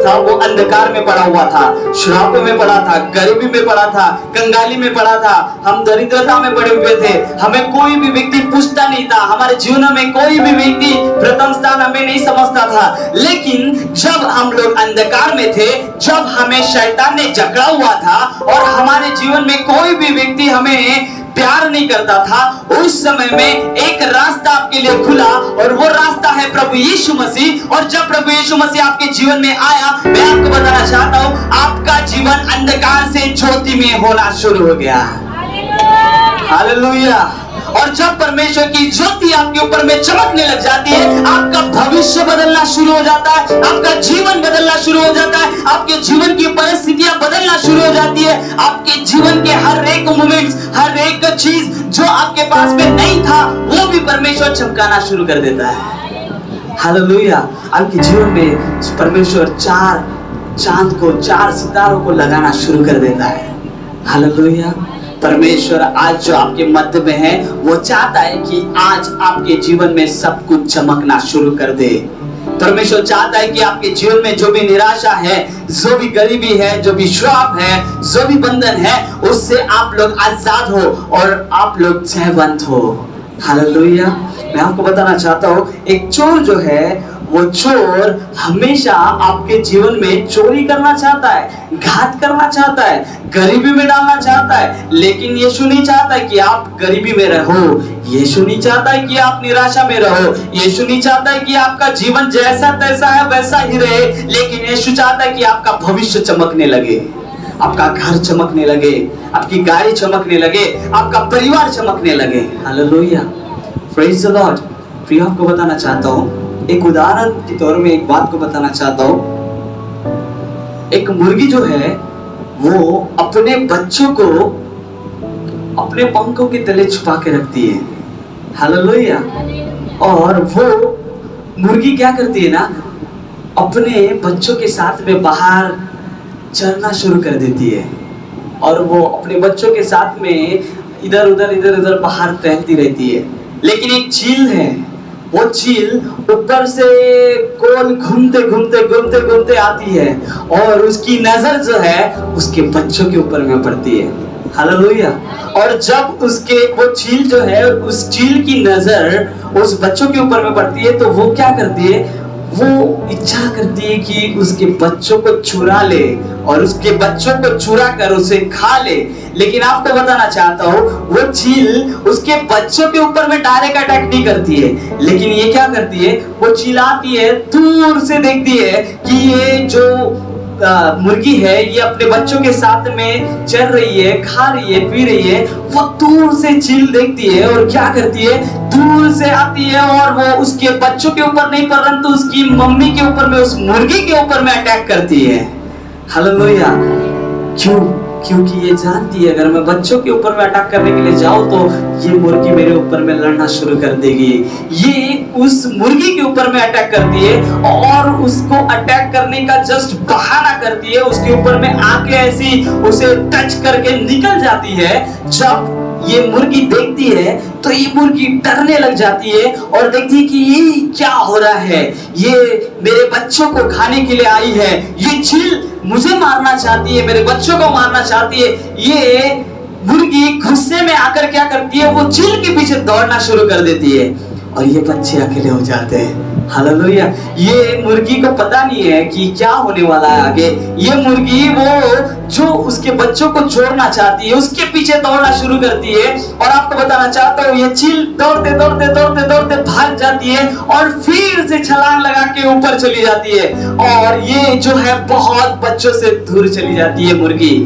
था वो अंधकार में पड़ा हुआ था, श्राप में पड़ा था, गरीबी में पड़ा था, कंगाली में पड़ा था, हम दरिद्रता में पड़े हुए थे, हमें कोई भी व्यक्ति पूछता नहीं था, हमारे जीवन में कोई भी व्यक्ति प्रथम स्थान हमें नहीं समझता था। लेकिन जब हम लोग अंधकार में थे, जब हमें शैतान ने जकड़ा हुआ था और हमारे जीवन में कोई भी व्यक्ति हमें प्यार नहीं करता था, उस समय में एक रास्ता आपके लिए खुला, और वो रास्ता है प्रभु यीशु मसीह। और जब प्रभु यीशु मसीह आपके जीवन में आया, मैं आपको बताना चाहता हूं, आपका जीवन अंधकार से ज्योति में होना शुरू हो गया। हालेलुया। और जब परमेश्वर की ज्योति आपके ऊपर में चमकने लग जाती है, आपका भविष्य बदलना शुरू हो जाता है, आपका जीवन बदलना शुरू हो जाता है, आपके जीवन की परिस्थितियां बदलना शुरू हो जाती है, आपके जीवन के हर एक मोमेंट्स, हर एक चीज जो आपके पास में नहीं था, वो भी परमेश्वर चमकाना शुरू कर देता है। हालेलुया। आपके जीवन में परमेश्वर 4 चांद को, 4 सितारों को लगाना शुरू कर देता है। हालेलुया। परमेश्वर आज जो आपके मध्य में है, वो चाहता है कि आज आपके जीवन में सब कुछ चमकना शुरू कर दे। परमेश्वर चाहता है कि आपके जीवन में जो भी निराशा है, जो भी गरीबी है, जो भी श्राप है, जो भी बंधन है, उससे आप लोग आजाद हो और आप लोग जयवंत हो। हालेलुया। मैं आपको बताना चाहता हूँ, एक चोर जो है, वो चोर हमेशा आपके जीवन में चोरी करना चाहता है, घात करना चाहता है, गरीबी में डालना चाहता है, लेकिन यीशु नहीं चाहता कि आप गरीबी में रहो, यीशु नहीं चाहता है कि आप निराशा में रहो, यीशु नहीं चाहता है कि आपका जीवन जैसा तैसा है वैसा ही रहे, लेकिन यीशु चाहता है कि आपका भविष्य चमकने लगे, आपका घर चमकने लगे, आपकी गाड़ी चमकने लगे, आपका परिवार चमकने लगे। Hallelujah, praise the Lord. प्रिय, आपको बताना चाहता हूँ, एक उदाहरण के तौर में एक बात को बताना चाहता हूँ। एक मुर्गी जो है, वो अपने बच्चों को अपने पंखों के तले छुपा के रखती है। हालेलुया। और वो मुर्गी क्या करती है ना, अपने बच्चों के साथ में बाहर चरना शुरू कर देती है, और वो अपने बच्चों के साथ में इधर उधर बाहर टहलती रहती है। लेकिन एक चील है, वो चील ऊपर से गोल घूमते आती है, और उसकी नजर जो है उसके बच्चों के ऊपर में पड़ती है। हालेलुया। और जब वो चील जो है, उस चील की नजर उस बच्चों के ऊपर में पड़ती है, तो वो क्या करती है, वो इच्छा करती है कि उसके बच्चों को चुरा ले और उसके बच्चों को चुरा कर उसे खा ले। लेकिन आपको बताना चाहता हूँ, वो चील उसके बच्चों के ऊपर में डायरेक्ट अटैक नहीं करती है, लेकिन ये क्या करती है, वो चिल्लाती है, दूर से देखती है कि ये जो मुर्गी है, ये अपने बच्चों के साथ में चल रही है, खा रही है, पी रही है। वो दूर से चील देखती है और क्या करती है, दूर से आती है, और वो उसके बच्चों के ऊपर नहीं, परंतु उसकी मम्मी के ऊपर में, उस मुर्गी के ऊपर में अटैक करती है। हालेलुया। क्यों? क्योंकि ये जानती है, अगर मैं बच्चों के ऊपर में अटैक करने के लिए जाऊं तो ये मुर्गी मेरे ऊपर में लड़ना शुरू कर देगी। ये उस मुर्गी के ऊपर में अटैक करती है, और उसको अटैक करने का जस्ट बहाना करती है, उसके ऊपर में आके ऐसी उसे टच करके निकल जाती है। जब ये मुर्गी देखती है तो ये मुर्गी डरने लग जाती है और देखती है कि ये क्या हो रहा है, ये मेरे बच्चों को खाने के लिए आई है, ये चील मुझे मारना चाहती है, मेरे बच्चों को मारना चाहती है। ये मुर्गी गुस्से में आकर क्या करती है, वो चील के पीछे दौड़ना शुरू कर देती है, और ये बच्चे अकेले हो जाते हैं। हालेलुया। ये मुर्गी को पता नहीं है कि क्या होने वाला है आगे। ये मुर्गी वो जो उसके बच्चों को छोड़ना चाहती है, उसके पीछे दौड़ना शुरू करती है। और आपको बताना चाहता हूँ, ये चील दौड़ते भाग जाती है और फिर से छलांग लगा के ऊपर चली जाती है, और ये जो है बहुत बच्चों से दूर चली जाती है मुर्गी।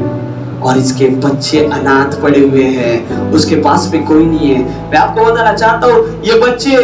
और इसके बच्चे अनाथ पड़े हुए हैं, उसके पास में कोई नहीं है। मैं आपको बताना चाहता हूँ, ये बच्चे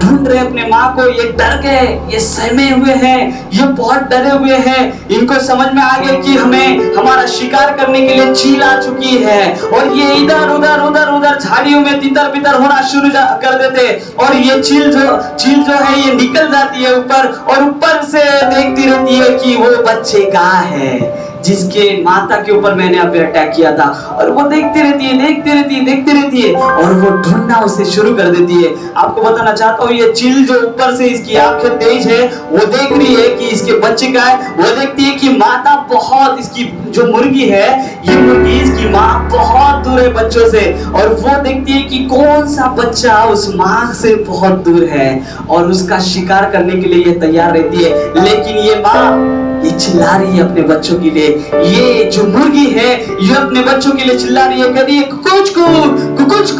ढूंढ ढूंढ रहे अपने माँ को, ये डर गए, ये सहमे हुए हैं, ये बहुत डरे हुए हैं। इनको समझ में आ गया कि हमें हमारा शिकार करने के लिए चील आ चुकी है, और ये इधर उधर झाड़ियों में तितर बितर होना शुरू कर देते, और ये चील जो है ये निकल जाती है ऊपर, और ऊपर से देखती रहती है कि वो बच्चे कहाँ है जिसके माता के ऊपर मैंने अभी अटैक किया था। और वो देखती रहती है, और वो ढूंढना उसे शुरू कर देती है। आपको बताना चाहता हूँ, ये चील जो ऊपर से इसकी आंखें तेज है, वो देख रही है कि इसके बच्चे का है। वो देखती है कि माता बहुत, इसकी जो मुर्गी है, ये मुर्गी इसकी माँ बहुत दूर है बच्चों से, और वो देखती है कि कौन सा बच्चा उस माँ से बहुत दूर है, और उसका शिकार करने के लिए ये तैयार रहती है। लेकिन ये माँ ये चिल्ला रही है अपने बच्चों के लिए, ये जो मुर्गी है ये अपने बच्चों के लिए चिल्ला रही है, कह रही है कुकुच कुकुच,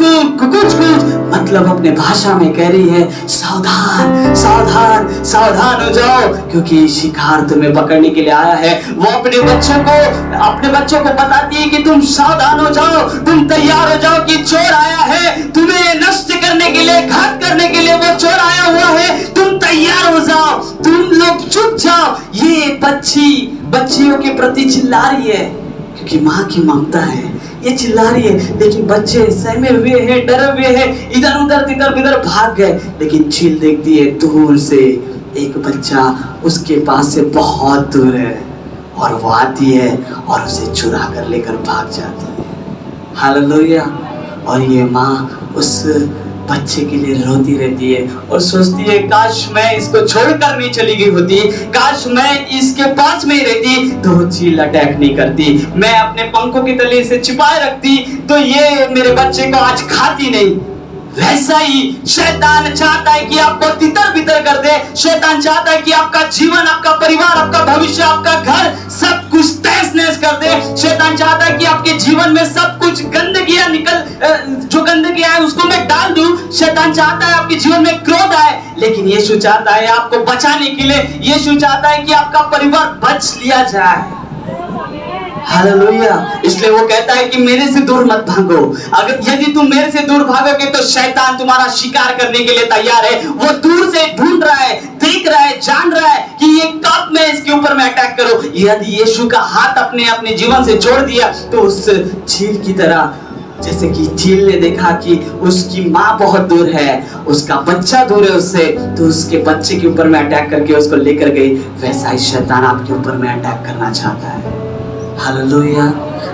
मतलब अपने भाषा में कह रही है सावधान सावधान सावधान हो जाओ, क्योंकि शिकार तुम्हें पकड़ने के लिए आया है। वो अपने बच्चों को बताती है कि तुम सावधान हो जाओ, तुम तैयार हो जाओ कि चोर आया है तुम्हें नष्ट करने के लिए, घात करने के लिए वो चोर आया हुआ है, तुम तैयार हो जाओ, तुम लोग चुप जाओ। ये बच्चियों के प्रति चिल्ला रही है, क्योंकि माँ की ममता है, ये चिल्ला रही है। लेकिन बच्चे सहमे हुए हैं, डरे हुए हैं, इधर उधर तितर बितर भाग गए। लेकिन चील देखती है दूर से एक बच्चा उसके पास से बहुत दूर है, और वो आती है और उसे चुरा कर लेकर भाग जाती है। हालेलुया। और ये माँ उस बच्चे के लिए रोती रहती है और सोचती है काश मैं इसको छोड़कर नहीं चली गई होती, काश मैं इसके पास में ही रहती तो चील अटैक नहीं करती, मैं अपने पंखों के तले इसे छिपाए रखती तो ये मेरे बच्चे को आज खाती नहीं। वैसा ही शैतान चाहता है कि आपको तितर बितर कर दे। शैतान चाहता है कि आपका जीवन, आपका परिवार, आपका भविष्य, आपका घर सब कुछ तहस नहस कर दे। शैतान चाहता है कि आपके जीवन में सब कुछ गंदगियां जो गंदगी है उसको मैं डाल दूं। शैतान चाहता है आपके जीवन में क्रोध आए, लेकिन यीशु चाहता है आपको बचाने के लिए, यीशु चाहता है कि आपका परिवार बच लिया जाए। हालेलुया। इसलिए वो कहता है कि मेरे से दूर मत भागो। अगर यदि तुम मेरे से दूर भागोगे तो शैतान तुम्हारा शिकार करने के लिए तैयार है। वो दूर से ढूंढ रहा है, देख रहा है, जान रहा है कि ये कब मैं इसके ऊपर में अटैक करूं। यदि यीशु का हाथ अपने जीवन से जोड़ दिया तो उस चील की तरह, जैसे कि चील ने देखा कि उसकी माँ बहुत दूर है, उसका बच्चा दूर है उससे, तो उसके बच्चे के ऊपर में अटैक करके उसको लेकर गई, वैसा ही शैतान आपके ऊपर में अटैक करना चाहता है। हालेलुया।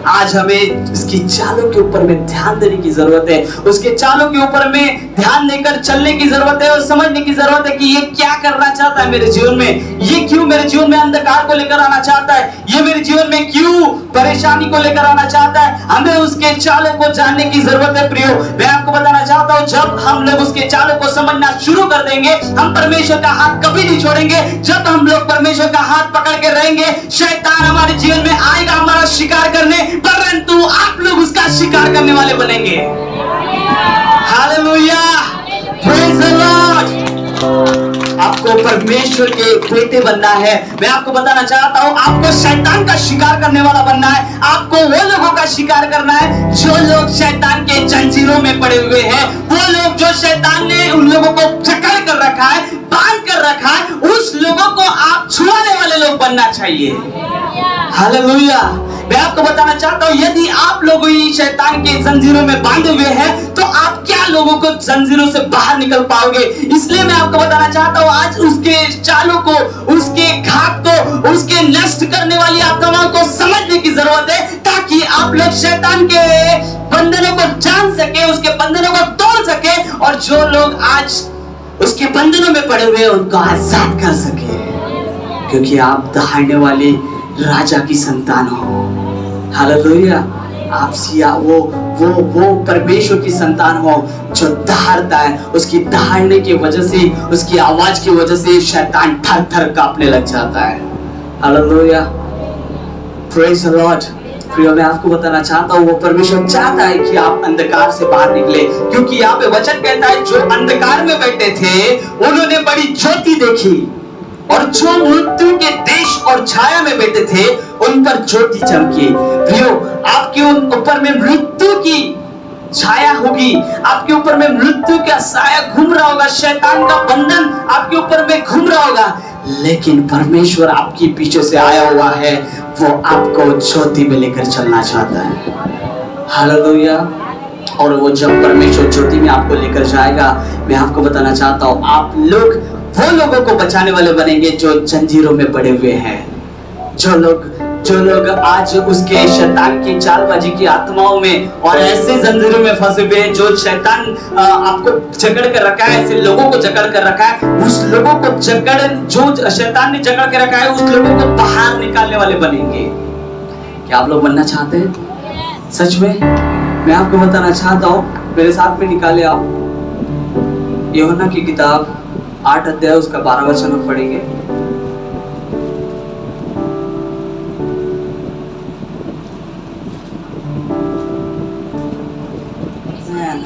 आज हमें इसकी चालों के ऊपर में ध्यान देने की जरूरत है, उसके चालों के ऊपर में ध्यान देकर चलने की जरूरत है और समझने की जरूरत है कि ये क्या करना चाहता है मेरे जीवन में, ये क्यों मेरे जीवन में अंधकार को लेकर आना चाहता है, ये मेरे जीवन में क्यों परेशानी को लेकर आना चाहता है। हमें उसके चालों को जानने की जरूरत है। प्रियो, मैं आपको बताना चाहता हूँ, जब हम लोग उसके चालों को समझना शुरू कर देंगे, हम परमेश्वर का हाथ कभी नहीं छोड़ेंगे। जब हम लोग परमेश्वर का हाथ पकड़ के रहेंगे, शैतान हमारे जीवन में आएगा हमारा शिकार करने, परंतु आप लोग उसका शिकार करने वाले बनेंगे। Hallelujah, praise the Lord. आपको परमेश्वर के बेटे बनना है। मैं आपको बताना चाहता हूं, आपको शैतान का शिकार करने वाला बनना है। आपको वो लोगों का शिकार करना है जो लोग शैतान के जंजीरों में पड़े हुए हैं, वो लोग जो शैतान ने उन लोगों को जकड़ कर रखा है, बांध कर रखा है, उस लोगों को आप छुड़ाने वाले लोग बनना चाहिए। हालेलुया। मैं आपको बताना चाहता हूं, यदि आप लोग ही शैतान के जंजीरों में बांधे हुए हैं तो आप क्या लोगों को जंजीरों से बाहर निकल पाओगे। इसलिए मैं आपको बताना चाहता हूं, आज उसके चालों को, उसके घात को, उसके नष्ट करने वाली आत्माओं को समझने की जरूरत है, ताकि आप लोग शैतान के बंधनों को जान सके, उसके बंधनों को तोड़ सके, और जो लोग आज उसके बंधनों में पड़े हुए उनको आजाद कर सके, क्योंकि आप दहाड़ने वाली राजा की संतान हो। हालेलुया। आप वो परमेश्वर की संतान हो जो दहाड़ता है। उसकी दहाड़ने की वजह से, उसकी आवाज की वजह से शैतान थर थर कांपने लग जाता है। Hallelujah, praise the Lord. प्रियो, मैं आपको बताना चाहता हूँ, वो परमेश्वर चाहता है कि आप अंधकार से बाहर निकले, क्योंकि यहाँ पे वचन कहता है जो अंधकार में बैठे थे उन्होंने बड़ी ज्योति देखी, और जो मृत्यु के देश और छाया में बैठे थे उन पर ज्योति चमकी। प्रियो, आपके ऊपर में मृत्यु की छाया होगी, आपके ऊपर में मृत्यु का साया घूम रहा होगा, शैतान का बंधन आपके ऊपर में घूम रहा होगा, लेकिन परमेश्वर आपके पीछे से आया हुआ है, वो आपको ज्योति में लेकर चलना चाहता है। हालेलुया। और वो जब परमेश्वर ज्योति में आपको लेकर जाएगा, मैं आपको बताना चाहता हूँ, आप लोग वो लोगों को बचाने वाले बनेंगे जो जंजीरों में पड़े हुए हैं, जो लोग आज उसके शैतान की चालबाजी की आत्माओं में और ऐसे जंजीरों में फंसे हुए हैं, जो शैतान आपको जकड़ कर रखा है, ऐसे लोगों को जकड़ कर रखा है, उस लोगों को जो शैतान ने जकड़ के रखा है, उस लोगों को बाहर निकालने वाले बनेंगे। क्या आप लोग बनना चाहते हैं? सच में मैं आपको बताना चाहता हूँ, मेरे साथ में निकाले आप यूहन्ना की किताब 8 अध्याय उसका 12 वचन हम पढ़ेंगे।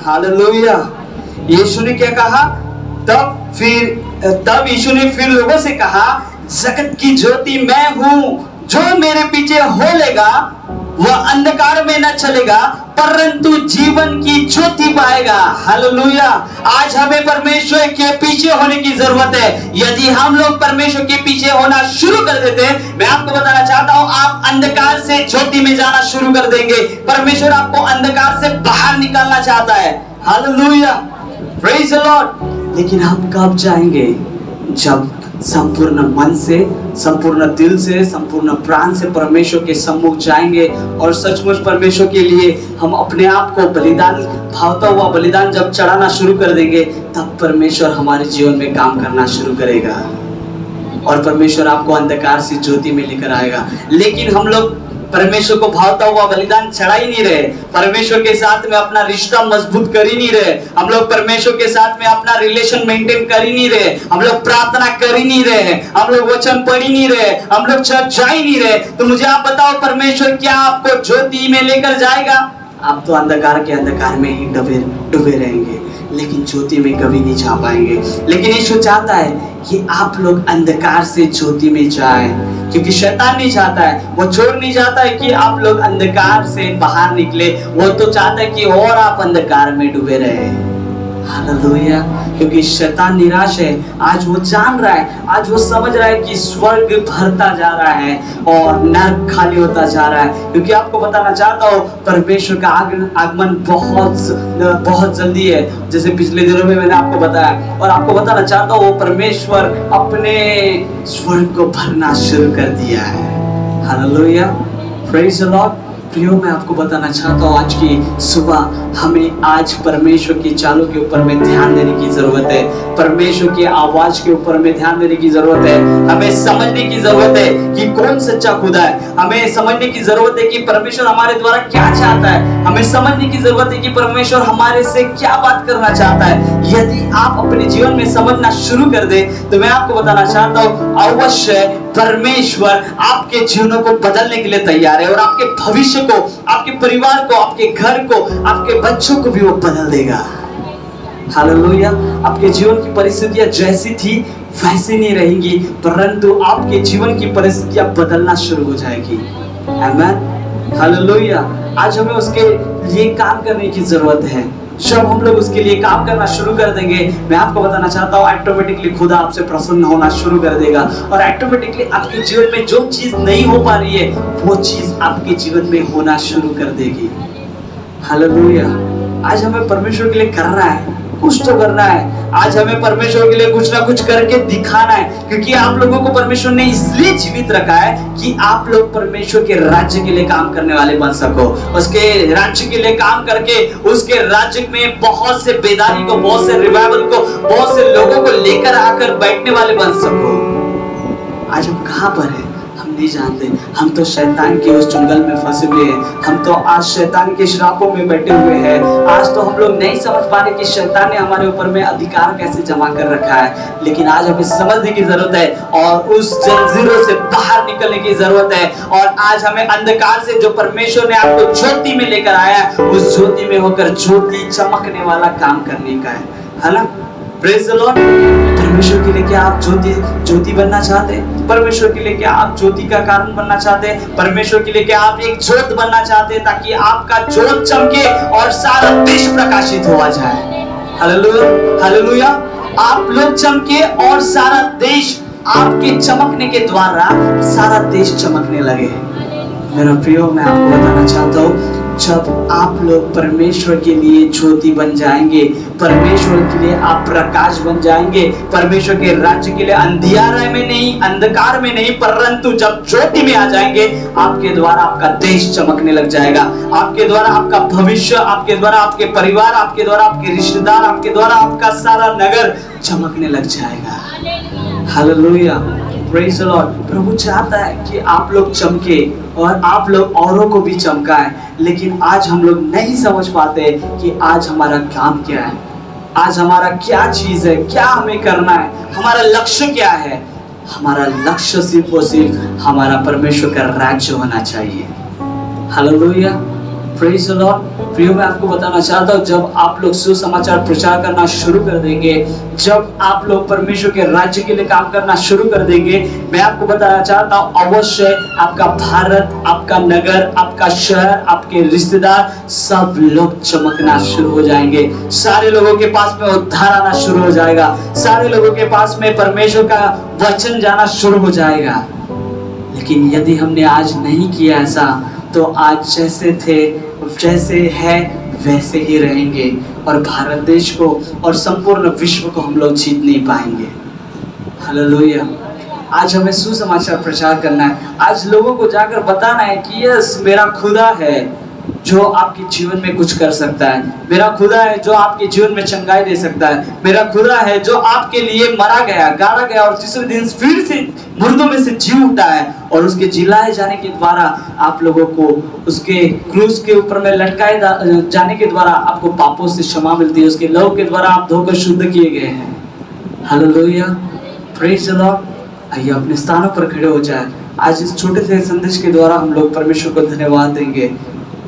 हालेलुया। यीशु ने क्या कहा? तब यीशु ने फिर लोगों से कहा, जगत की ज्योति मैं हूं, जो मेरे पीछे हो लेगा वह अंधकार में न चलेगा परंतु जीवन की ज्योति पाएगा। हालेलुया। आज हमें परमेश्वर के पीछे होने की जरूरत है। यदि हम लोग परमेश्वर के पीछे होना शुरू कर देते हैं, मैं आपको बताना चाहता हूं, आप अंधकार से ज्योति में जाना शुरू कर देंगे। परमेश्वर आपको अंधकार से बाहर निकालना चाहता है। Hallelujah, praise the Lord. लेकिन हम कब जाएंगे? जब संपूर्ण मन से, संपूर्ण दिल से, संपूर्ण प्राण से परमेश्वर के सम्मुख जाएंगे और सचमुच परमेश्वर के लिए हम अपने आप को बलिदान, भावता हुआ बलिदान जब चढ़ाना शुरू कर देंगे, तब परमेश्वर हमारे जीवन में काम करना शुरू करेगा और परमेश्वर आपको अंधकार से ज्योति में लेकर आएगा। लेकिन हम लोग परमेश्वर को भावता हुआ बलिदान चढ़ा ही नहीं रहे, परमेश्वर के साथ में अपना रिश्ता मजबूत कर ही नहीं रहे, हम लोग परमेश्वर के साथ में अपना रिलेशन मेंटेन कर ही नहीं रहे, हम लोग प्रार्थना कर ही नहीं रहे, हम लोग वचन पढ़ ही नहीं रहे, हम लोग चर्च जा ही नहीं रहे। तो मुझे आप बताओ, परमेश्वर क्या आपको ज्योति में लेकर जाएगा? आप तो अंधकार के अंधकार में ही डूबे रहेंगे, लेकिन ज्योति में कभी नहीं जा पाएंगे। लेकिन यीशु चाहता है कि आप लोग अंधकार से ज्योति में जाएं, क्योंकि शैतान नहीं चाहता है, वो चोर नहीं चाहता है कि आप लोग अंधकार से बाहर निकले, वो तो चाहता है कि और आप अंधकार में डूबे रहे। हालेलुया। क्योंकि शैतान निराश है, आज वो जान रहा है, आज वो समझ रहा है कि स्वर्ग भरता जा रहा है और नरक खाली होता जा रहा है। क्योंकि आपको बताना चाहता हूँ, परमेश्वर का आगमन बहुत जल्दी है, जैसे पिछले दिनों में मैंने आपको बताया, और आपको बताना चाहता हूँ, वो परमेश्वर अपने स्वर्ग को भरना शुरू कर दिया है। Hallelujah, praise the Lord. प्रियो, मैं आपको बताना चाहता हूँ, आज की सुबह हमें आज परमेश्वर की चालों के ऊपर में ध्यान देने की जरूरत है, परमेश्वर की आवाज के ऊपर में ध्यान देने की जरूरत है। हमें समझने की जरूरत है कि कौन सच्चा खुदा है, हमें समझने की जरूरत है कि परमेश्वर हमारे द्वारा क्या चाहता है, हमें समझने की जरूरत है कि परमेश्वर हमारे से क्या बात करना चाहता है। यदि आप अपने जीवन में समझना शुरू कर दे, तो मैं आपको बताना चाहता हूँ, अवश्य परमेश्वर आपके जीवनों को बदलने के लिए तैयार है और आपके भविष्य को, आपके परिवार को, आपके घर को, आपके बच्चों को भी वो बदल देगा। हालेलुया। आपके जीवन की परिस्थितियां जैसी थी वैसी नहीं रहेंगी, परंतु आपके जीवन की परिस्थितियां बदलना शुरू हो जाएगी। आमीन, हालेलुया। आज हमें उसके लिए काम करने की जरूरत है। जब हम लोग उसके लिए काम करना शुरू कर देंगे, मैं आपको बताना चाहता हूँ, ऑटोमेटिकली खुदा आपसे प्रसन्न होना शुरू कर देगा और ऑटोमेटिकली आपके जीवन में जो चीज नहीं हो पा रही है, वो चीज आपके जीवन में होना शुरू कर देगी। हालेलुया। आज हमें परमेश्वर के लिए करना है, कुछ तो करना है। आज हमें परमेश्वर के लिए कुछ ना कुछ करके दिखाना है, क्योंकि आप लोगों को परमेश्वर ने इसलिए जीवित रखा है कि आप लोग परमेश्वर के राज्य के लिए काम करने वाले बन सको, उसके राज्य के लिए काम करके उसके राज्य में बहुत से बेदारी को, बहुत से रिवाइवल को, बहुत से लोगों को लेकर आकर बैठने वाले बन सको। आज हम कहां पर हैं हम नहीं जानते, हम तो शैतान के उस जंगल में फंसे हुए हैं, हम तो आज शैतान के श्रापों में बैठे हुए हैं। आज तो हम लोग नहीं समझ पा रहे कि शैतान ने हमारे ऊपर में अधिकार कैसे जमा कर रखा है, लेकिन आज हमें समझने की जरूरत है और उस जंजीरों से बाहर निकलने की जरूरत है। और आज हमें अंधकार से, जो परमेश्वर ने आपको ज्योति में लेकर आया है, उस ज्योति में होकर ज्योति चमकने वाला काम करने का है ना। Praise the Lord. परमेश्वर के लिए क्या आप ज्योति बनना चाहते हैं? परमेश्वर के लिए क्या आप ज्योति का कारण बनना चाहते हैं? परमेश्वर के लिए क्या आप एक ज्योत बनना चाहते हैं ताकि आपका ज्योत चमके और सारा देश प्रकाशित हो जाए? Hallelujah, hallelujah. आप लोग चमके और सारा देश, आपके चमकने के द्वारा सारा देश चमकने लगे। मेरा प्रियो, मैं आपको बताना चाहता हूँ, जब आप लोग परमेश्वर के लिए ज्योति बन जाएंगे, परमेश्वर के लिए आप प्रकाश बन जाएंगे, परमेश्वर के राज्य के लिए अंधियारे में नहीं, अंधकार में नहीं, परंतु जब ज्योति में आ जाएंगे, आपके द्वारा आपका देश चमकने लग जाएगा, आपके द्वारा आपका भविष्य, आपके द्वारा आपके परिवार, आपके द्वारा आपके रिश्तेदार, आपके द्वारा आपका सारा नगर चमकने लग जाएगा। Hallelujah, praise the Lord. प्रभु चाहता है कि आप लोग चमके और आप लोग औरों को भी चमकाएं, लेकिन आज हम लोग नहीं समझ पाते कि आज हमारा काम क्या है, आज हमारा क्या चीज है, क्या हमें करना है, हमारा लक्ष्य क्या है। हमारा लक्ष्य सिर्फ और सिर्फ हमारा परमेश्वर का राज्य होना चाहिए। Hallelujah, praise the Lord. प्रियो, मैं आपको बताना चाहता हूँ, जब आप लोग सुसमाचार प्रचार करना शुरू कर देंगे, जब आप लोग परमेश्वर के राज्य के लिए काम करना शुरू कर देंगे, मैं आपको बताना चाहता हूँ, अवश्य आपका भारत, आपका नगर, आपका शहर, आपके रिश्तेदार सब लोग चमकना शुरू हो जाएंगे। सारे लोगों के पास में उद्धार आना शुरू हो जाएगा, सारे लोगों के पास में परमेश्वर का वचन जाना शुरू हो जाएगा। लेकिन यदि हमने आज नहीं किया ऐसा, तो आज जैसे थे, जैसे है वैसे ही रहेंगे और भारत देश को और संपूर्ण विश्व को हम लोग जीत नहीं पाएंगे। हालेलुया। आज हमें सुसमाचार प्रचार करना है, आज लोगों को जाकर बताना है कि यस, मेरा खुदा है जो आपके जीवन में कुछ कर सकता है, मेरा खुदा है जो आपके जीवन में चंगाई दे सकता है, मेरा खुदा है जो आपके लिए मरा गया, गाड़ा गया और तीसरे दिन फिर से मुर्दों में से जी उठा है, और उसके जिलाए जाने के द्वारा आप लोगों को, उसके क्रूस के ऊपर में लटकाए जाने के द्वारा आपको पापों से क्षमा मिलती है, उसके लहू के द्वारा आप धोकर शुद्ध किए गए हैं। Hallelujah, praise the Lord. आइए अपने स्थानों पर खड़े हो जाए। आज इस छोटे से संदेश के द्वारा हम लोग परमेश्वर को धन्यवाद देंगे।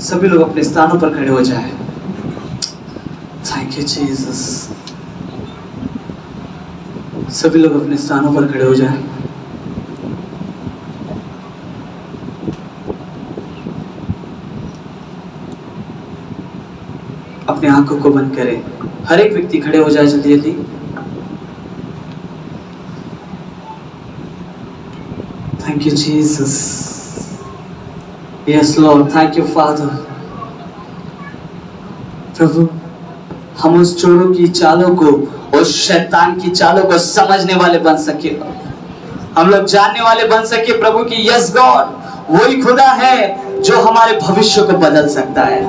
सभी लोग अपने स्थानों पर खड़े हो जाएं। Thank you Jesus. सभी लोग अपने स्थानों पर खड़े हो जाएं। अपने आंखों को बंद करें। हर एक व्यक्ति खड़े हो जाए जल्दी जल्दी। Thank you Jesus. Yes Lord, thank you Father। प्रभु, हम उस चोरों की चालों को, उस शैतान की चालों को समझने वाले बन सके, हम लोग जानने वाले बन सके प्रभु कि यस गॉड, वही खुदा है जो हमारे भविष्य को बदल सकता है,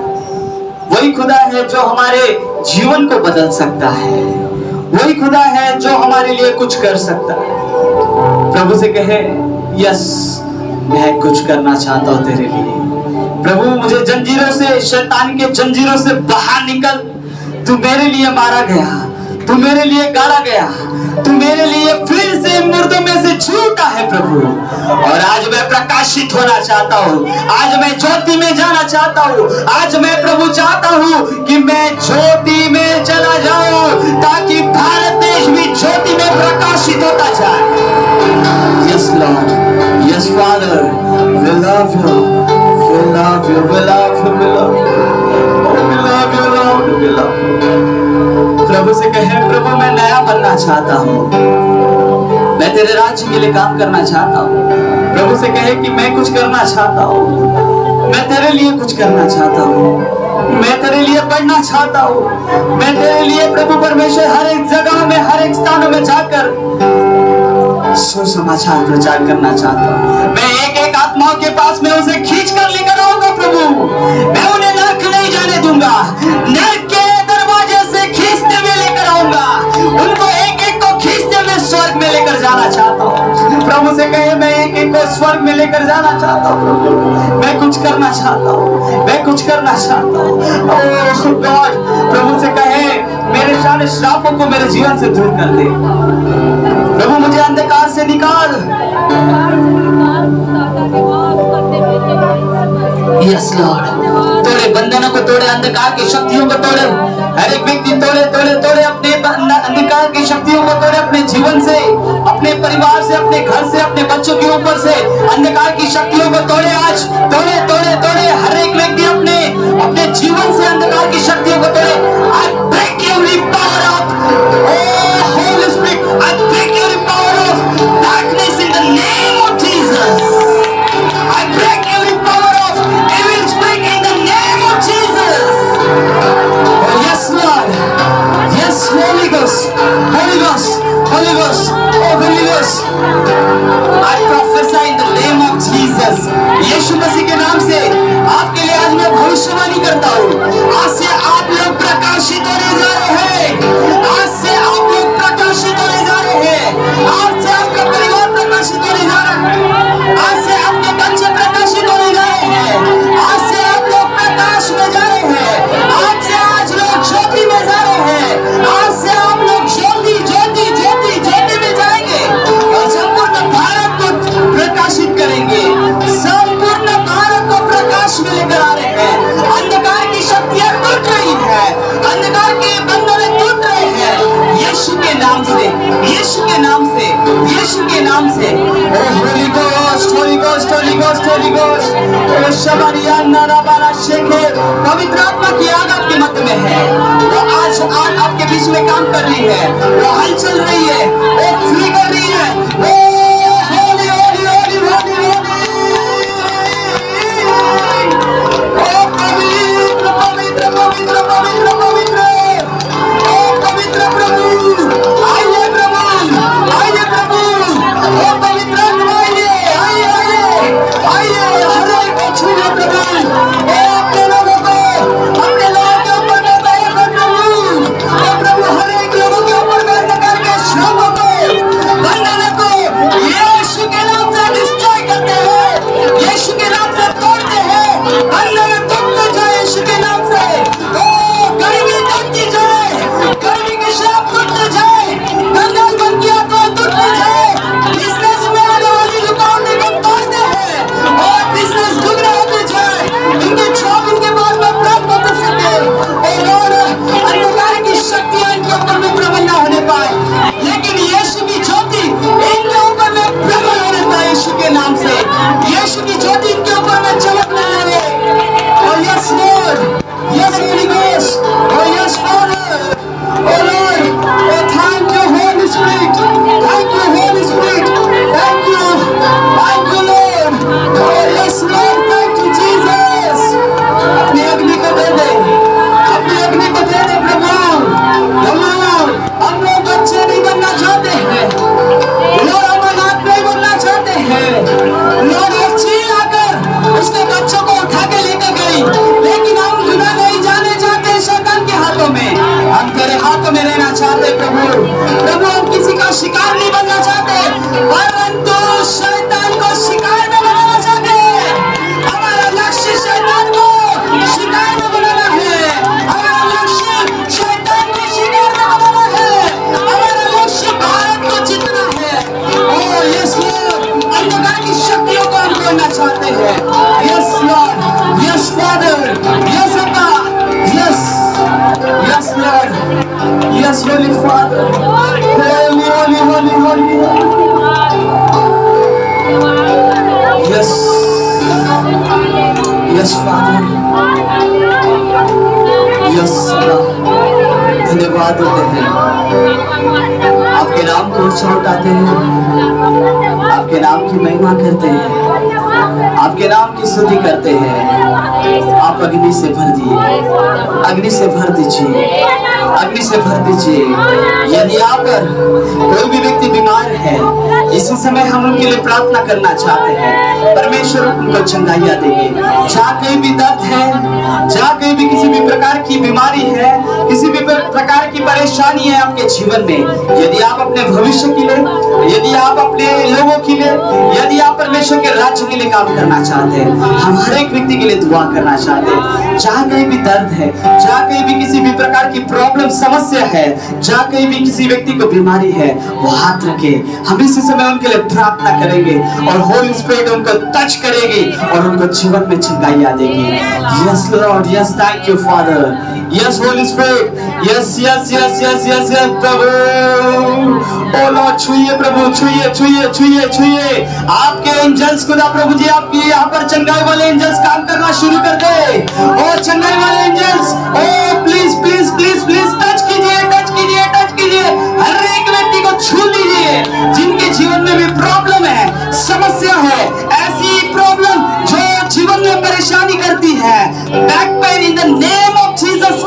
वही खुदा है जो हमारे जीवन को बदल सकता है, वही खुदा है जो हमारे लिए कुछ कर सकता है। प्रभु से कहे, यस, मैं कुछ करना चाहता हूँ तेरे लिए। प्रभु, मुझे जंजीरों से, शैतान के जंजीरों से बाहर निकल। तू मेरे लिए मारा गया, तू मेरे लिए गाड़ा गया, तू मेरे लिए फिर से मुर्दों में से जी उठा है प्रभु। और आज मैं प्रकाशित होना चाहता हूँ, आज मैं ज्योति में जाना चाहता हूँ, आज मैं प्रभु चाहता हूँ कि मैं ज्योति में चला जाऊं, ताकि भारत देश भी ज्योति में प्रकाशित होता जाए। Yes Lord, yes Father, we love you, we love you, we love you, we love you, we love you Lord, we love you. प्रभु से कहे, प्रभु मैं नया बनना चाहता हूँ, मैं तेरे राज्य के लिए काम करना चाहता हूँ। प्रभु से कहे कि मैं कुछ करना चाहता हूँ, मैं तेरे लिए कुछ करना चाहता हूँ, मैं तेरे लिए पढ़ना चाहता हूँ, मैं तेरे लिए प्रभु परमेश्वर हर एक जगह में, हर एक स्थानों में जाकर सुसमाचार प्रचार करना चाहता हूँ। मैं एक एक आत्माओं के पास में उसे खींच कर लेकर आऊंगा प्रभु। मैं उन्हें नरक नहीं जाने दूंगा, नरक के दरवाजे से खींचते हुए लेकर आऊंगा, उनको एक एक को खींचते हुए स्वर्ग में लेकर जाना चाहता हूँ। प्रभु से कहे, मैं एक एक को स्वर्ग में लेकर जाना चाहता हूँ प्रभु। मैं कुछ करना चाहता हूँ, मैं कुछ करना चाहता हूँ। ओह गॉड, प्रभु से कहे, मेरे सारे श्रापों को मेरे जीवन से दूर कर दे प्रभु, मुझे अंधकार से निकाल। यस लॉर्ड, तोड़े बंधनों को तोड़े, अंधकार की शक्तियों को तोड़े। हर एक व्यक्ति तोड़े तोड़े तोड़े अपने अंधकार की शक्तियों को तोड़े, अपने जीवन से, अपने परिवार से, अपने घर से, अपने बच्चों के ऊपर से अंधकार की शक्तियों को तोड़े। आज तोड़े तोड़े तोड़े हर एक व्यक्ति अपने अपने जीवन से अंधकार की शक्तियों को तोड़े। I break every power of Holy Spirit, I break every power of darkness in the name of Jesus. I break every power of evil spirit in the name of Jesus. Oh yes Lord, yes Holy Ghost, Holy Ghost, Holy Ghost, oh Holy Ghost. I prophesy in the name of Jesus. यीशु मसीह के नाम से आपके लिए आज मैं भविष्यवाणी करता हूँ। आज से आप लोग प्रकाशित होने जा रहे हैं। आज से आप लोग प्रकाशित होने जा रहे हैं। आज से आपका परिवार प्रकाशित होने जा रहा है। आज से आपके बच्चे प्रकाशित होने जा रहे हैं। आज से आप लोग प्रकाश में जा रहे हैं। आज से आज लोग ज्योति में जा रहे हैं। आज से आप लोग ज्योति ज्योति ज्योति ज्योति में जाएंगे और संपूर्ण भारत को प्रकाशित करेंगे। संपूर्ण भारत को प्रकाश में लेकर आ रहे हैं। अंधकार की शक्तियां टूट रही है, अंधकार के बंधन टूट रहे हैं यीशु के नाम से, यीशु के नाम से, यीशु के नाम से। O holy ghost, holy ghost, holy ghost, holy ghost. O शबरिया नाराबारा शेखे, पवित्र आत्मा की आग आपके मध्य में है। वो आज आपके बीच में काम कर रही है, वो हल चल रही है, वो फ्री कर रही है। ओ Holi holy holy holy Holi. ओ पवित्र पवित्र पवित्र पवित्र पवित्र, ओ पवित्र प्रभु, आइए प्रभु, आइए प्रभु, ओ पवित्र आइए आइए आइए आइए, हर एक को छूने प्रभु। ओ अपने लोगों को, अपने लोगों के ऊपर में दया कर प्रभु। ओ प्रभु हर एक लोगों के ऊपर में अंधकार के श्रमों को, बंधनों को यीशु के नाम से डिस्ट्रॉय करते हैं, यीशु के नाम से तोड़ते हैं। बंधन टूटते जाए यीशु के नाम से। ओ गरीबी टूटती जाए, गरीबी के श्राप टूटते जाए, दंगल बंदियां को टूटते जाए। बिजनेस में आने वाली रुकावटें को तोड़ते हैं और बिजनेस दुगना होते जाए। इनके जॉब इनके पास में प्राप्त होते सके। ओ लॉर्ड, अंधकार की शक्तियां इनके ऊपर में प्रबल न होने पाए, लेकिन यीशु की ज्योति इनके ऊपर में प्रबल होने पाए यीशु के नाम से। यीशु की ज्योति इनके ऊपर में चमकने लगे। Oh yes Lord, yes Holy Ghost, oh yes Father, oh Lord, oh thank you Holy Spirit, thank you Holy Spirit, thank you Lord, oh yes Lord, thank you Jesus। अपनी अग्नि को दे दे, अपनी अग्नि को दे दे प्रभु। हम लोग बच्चे नहीं बनना चाहते हैं, लोग हम अनाथ नहीं बनना चाहते हैं। लोग एक चील आकर उसके बच्चों को उठा के लेकर गई, लेकिन हम दुनिया नहीं जाने चाहते शैतान के हाथों में। हम तेरे हाथों में रहना चाहते प्रभु। प्रभु हम किसी का शिकार नहीं बनना चाहते, परंतु शैतान को शिकार में बनाना चाहते हैं। हमारा लक्ष्य शैतान को शिकार में बनाना है। हमारा लक्ष्य शैतान को शिकार में बनाना है। हमारा लक्ष्य भारत को जीतना है। ओ यस लॉर्ड, अंधकार की शक्तियों को हम तोड़ना चाहते हैं। Yes Lord, yes Father, yes अब्बा, yes yes Lord, yes holy Father, holy holy holy holy, yes yes Father, yes धन्यवाद देते हैं, आपके नाम को ऊंचा उठाते हैं, आपके नाम की महिमा करते हैं, आपके नाम की स्तुति करते हैं। आप अग्नि से भर दिए, अग्नि से भर दीजिए, अग्नि से भर दीजिए। यदि यहाँ पर कोई भी व्यक्ति बीमार है, इसी समय हम उनके लिए प्रार्थना करना चाहते हैं। परमेश्वर उनको चंगाइयाँ देंगे। जहाँ कहीं भी दर्द है, जहाँ कहीं भी किसी भी प्रकार की बीमारी है, किसी भी प्रकार की परेशानी है आपके जीवन में, यदि आप अपने भविष्य के लिए, यदि आप अपने लोगों के लिए, यदि आप परमेश्वर के राज्य के लिए काम करना करना चाहते हैं, हम हर एक व्यक्ति के लिए दुआ करना चाहते हैं। जहाँ कहीं भी दर्द है, जहाँ कहीं भी किसी भी प्रकार की प्रॉब्लम समस्या है, जहाँ कहीं भी किसी व्यक्ति को बीमारी है, वो हाथ रखे, हम इसी समय उनके लिए प्रार्थना करेंगे और होली स्पिरिट उनको टच करेगी और उनको जीवन में चंगाई देगी। Yes Lord, yes thank you Father, yes Holy Spirit, yes yes yes yes yes yes प्रभु। ओ लॉर्ड, छुइए प्रभु, छुइए छुइए छुइए छुइए। आपके एंजल्स खुदा प्रभु जी, आपकी यहाँ पर चंगाई वाले एंजल्स काम करना शुरू कर दे। ओ चंगाई वाले एंजल्स, ओ please please please please touch कीजिए, टच कीजिए, टच कीजिए। हर एक व्यक्ति को छू लीजिए जिनके जीवन में भी प्रॉब्लम है, समस्या है, ऐसी प्रॉब्लम जो जीवन में परेशानी करती है। Back pain in the name of Jesus,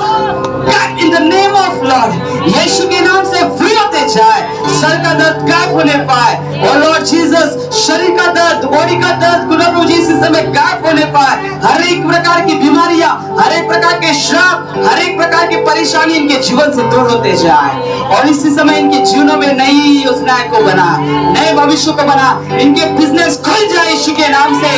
in the name of Lord, Yeshu के नाम से फ्री होते जाए। सर का दर्द गायब होने पाए। और लॉर्ड जीसस, शरीर का दर्द, बॉडी का दर्द खुदा प्रभु जी इस समय गायब होने पाए। हर एक प्रकार की बीमारियां, हर एक प्रकार के श्राप, हर एक प्रकार की परेशानी इनके जीवन से दूर होते जाए। और इसी समय इनके जीवनों में नई योजनाएं को बना, नए भविष्य को बना। इनके बिजनेस खुल जाए यीशु के नाम से।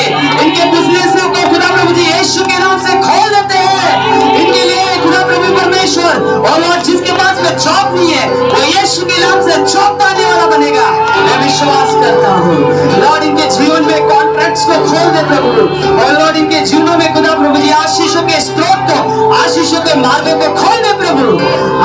इनके बिजनेस को खुदा प्रभु जी यीशु के नाम से खोल देते हैं इनके लिए खुदा प्रभु परमेश्वर। और लॉर्ड, जिसके पास में जॉब नहीं है, वो यीशु के नाम से जॉब पाने वाला बनेगा। मैं विश्वास करता हूँ लॉर्ड, इनके जीवन में कॉन्ट्रैक्ट्स को खोल दे प्रभु। और लॉर्ड, इनके जीवनों में खुदा प्रभु जी आशीषों के स्रोत को, आशीषों के मार्गों को खोल दे प्रभु।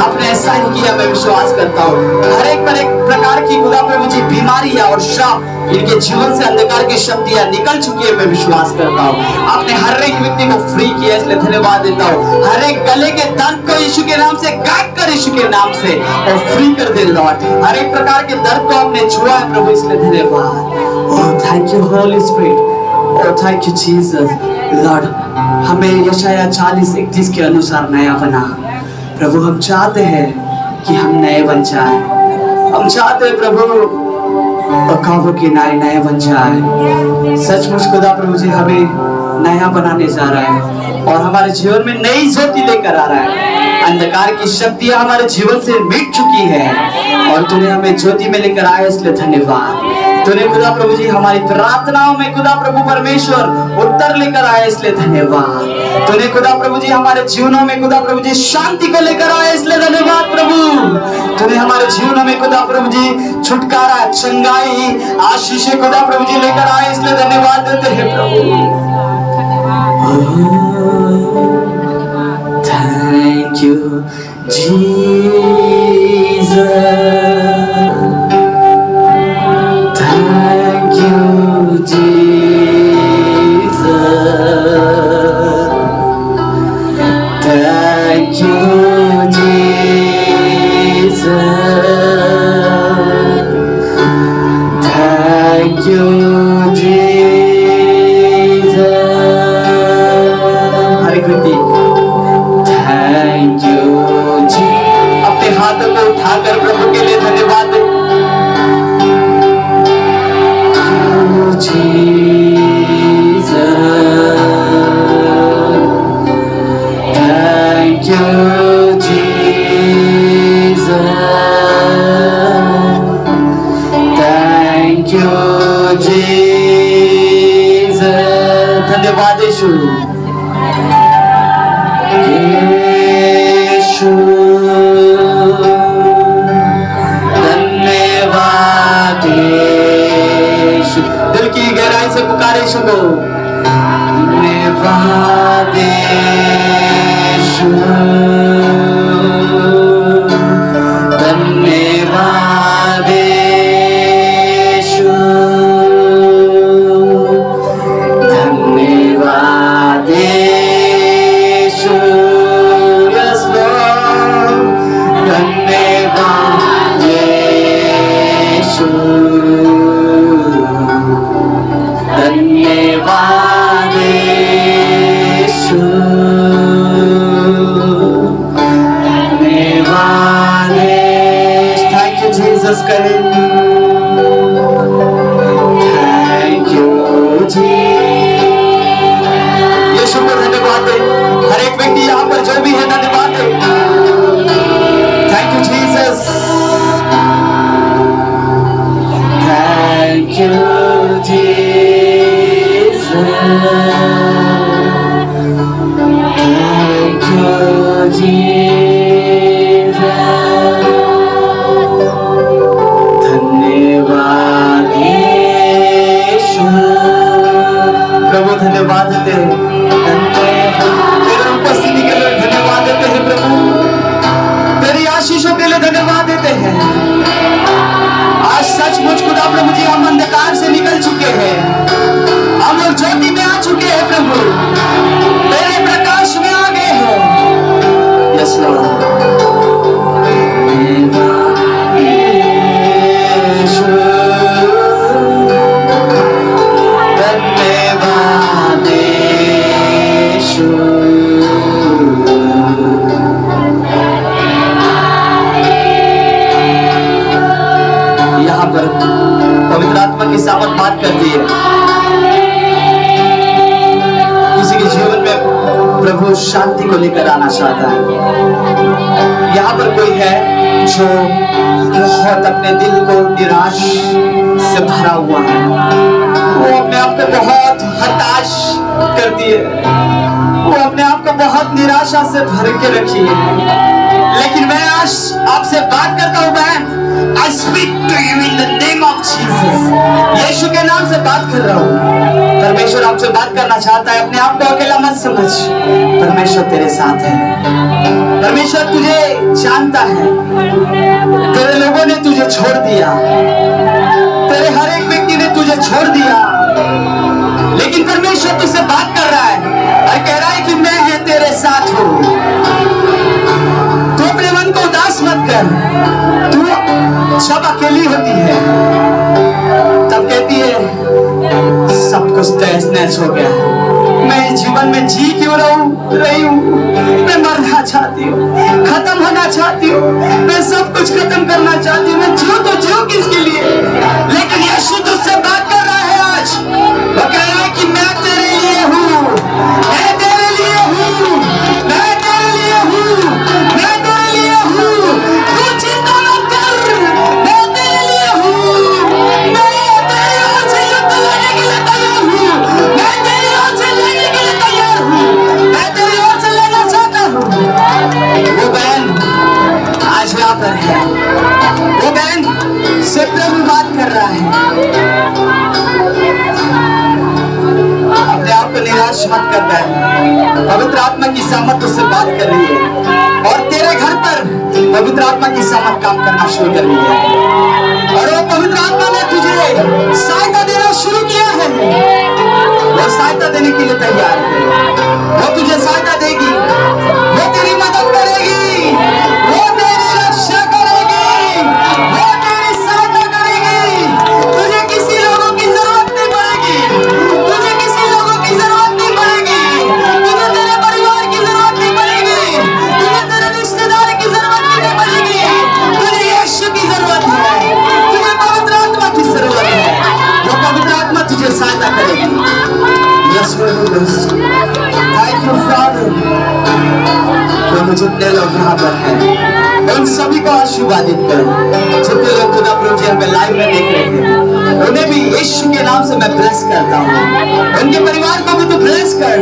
आपने ऐसा ही किया, मैं विश्वास करता हूँ। हर एक प्रकार की खुदा प्रभु जी बीमारियां और श्राप, इनके जीवन से अंधकार की शक्तियां निकल चुकी है, मैं विश्वास करता हूँ। आपने हर एक व्यक्ति को फ्री किया, इसलिए धन्यवाद देता हूँ। हर एक गले के दर्द को यीशु के नाम से गायब कर, यीशु के नाम से, और फ्री कर दे लॉर्ड। हर एक प्रकार के दर्द को आपने छुआ है प्रभु, इसलिए धन्यवाद। Oh thank you Holi spirit, oh thank you Jesus. Lord, हमें यशाया 40:31 के अनुसार नया बना प्रभु। हम चाहते हैं कि हम नए बन जाए। हम चाहते हैं प्रभु काबू के नए बन जाए। सचमुच खुदा प्रभु जी हमें नया बनाने जा रहा है और हमारे जीवन में नई ज्योति लेकर आ रहा है। अंधकार की शक्तियां हमारे जीवन से मिट चुकी है और तूने हमें ज्योति में लेकर आया, इसलिए धन्यवाद। तूने खुदा प्रभु जी हमारी प्रार्थनाओं में खुदा प्रभु परमेश्वर उत्तर लेकर आया, इसलिए धन्यवाद। तूने खुदा प्रभु जी हमारे जीवनों में खुदा प्रभु जी शांति को लेकर आया, इसलिए धन्यवाद प्रभु। तूने हमारे जीवनों में खुदा प्रभु जी छुटकारा, चंगाई, आशीष खुदा प्रभु जी लेकर आए, इसलिए धन्यवाद देते हैं प्रभु। Thank you, Jesus. Thank you, Jesus. Thank you, Jesus. Thank you, Jesus. हर एक व्यक्ति थैंक यू जी अपने हाथों को उठाकर प्रभु के लिए धन्यवाद दें। Thank you Jesus, thank you Jesus. धन्यवाद यीशु, धन्यवाद यीशु। दिल की गहराई से पुकारे यीशु को, धन्यवाद यीशु, धन्यवाद यीशु, धन्यवाद यीशु। यस लॉर्ड, धन्यवाद यीशु, धन्यवाद यीशु, धन्यवाद यीशु। थैंक यू जीसस करें। थैंक यू जी, यीशु को धन्यवाद दे। हर एक व्यक्ति यहाँ पर जो भी है धन्यवाद दे। Thank you Jesus, thank you Jesus. धन्यवाद यीशु। प्रभु धन्यवाद देते हैं, तेरे उपस्थिति के लिए धन्यवाद देते हैं प्रभु, तेरी आशीषों के लिए धन्यवाद देते हैं। आज सचमुच खुदा प्रभु जी हम अंधकार से निकल चुके हैं, हम लोग ज्योति में आ चुके हैं प्रभु, तेरे प्रकाश में आ गए हैं। Yes Lord. यहाँ पर पवित्र आत्मा की सामर्थ बात करती है, किसी के जीवन में प्रभु शांति को लेकर आना चाहता है। यहाँ पर कोई है जो बहुत अपने दिल को निराश से भरा हुआ है, वो अपने आप को बहुत हताश कर दिए, वो अपने आप को बहुत निराशा से भर के रखी है। लेकिन मैं आज आपसे बात करता हूँ, मैं I speak to you in the name of Jesus। यीशु के नाम से बात कर रहा हूँ। परमेश्वर आपसे बात करना चाहता है, अपने आप को अकेला मत समझ, परमेश्वर तेरे साथ है। परमेश्वर तुझे जानता है, तेरे लोगों ने तुझे छोड़ दिया, तेरे हर एक व्यक्ति ने तुझे छोड़ दिया, लेकिन परमेश्वर तुझसे बात कर रहा है और कह रहा है कि मैं है तेरे साथ हूँ। तू अपने मन को उदास मत कर। तू जब अकेली होती है तब कहती है सब कुछ तहस नहस हो गया, मैं जीवन में जी क्यों रही हूँ, मैं मरना चाहती हूँ, खत्म होना चाहती हूँ, मैं सब कुछ खत्म करना चाहती हूँ, मैं जीऊं तो जीऊं किसके लिए। लेकिन यीशु तुझसे बात कर रहा है आज, वो कह रहा है कि मैं तेरे लिए हूँ, मैं तेरे लिए हूँ, मैं तेरे लिए हूँ, मैं तेरे लिए हूँ। तू चिंता मत कर, मैं तेरे लिए हूँ, मैं तेरी ओर से युद्ध लड़ने के लिए तैयार हूँ, मैं तेरी ओर से लड़ने के लिए तैयार हूँ, मैं तेरी ओर से लड़ना चाहता हूँ। वो बहन आज यहाँ पर है, वो बहन से प्रभु बात कर रहा है। अपने आप को निराश मत कर रहा है, पवित्र आत्मा की सामर्थ उससे बात कर रही है और तेरे घर पर पवित्र आत्मा की सामर्थ काम करना शुरू कर रही है। और वो पवित्र आत्मा ने तुझे सहायता देना शुरू किया है, वो सहायता देने के लिए तैयार है। वो तुझे सहायता देगी, वो तेरी मदद करेगी, वो तेरी रक्षा करेगी, वो तेरी सहायता करेगी। तुझे किसी लोगों की जरूरत नहीं पड़ेगी, तुझे किसी लोगों की जरूरत नहीं पड़ेगी, तुझे तेरे परिवार की जरूरत नहीं पड़ेगी, तुझे तेरे रिश्तेदार की जरूरत नहीं पड़ेगी। तुझे यीशु की जरूरत है, तुझे पवित्र आत्मा की जरूरत है, वो पवित्र आत्मा तुझे सहायता करेगी। Yes thank you Father. प्रभु जितने लोग यहाँ पर हैं उन सभी को आशीर्वादित करो, जितने लोग खुदा प्रभु जी हमें लाइव में देख रहे हैं उन्हें भी यीशु के नाम से मैं ब्लेस करता हूँ, उनके परिवार को भी तू ब्लेस कर।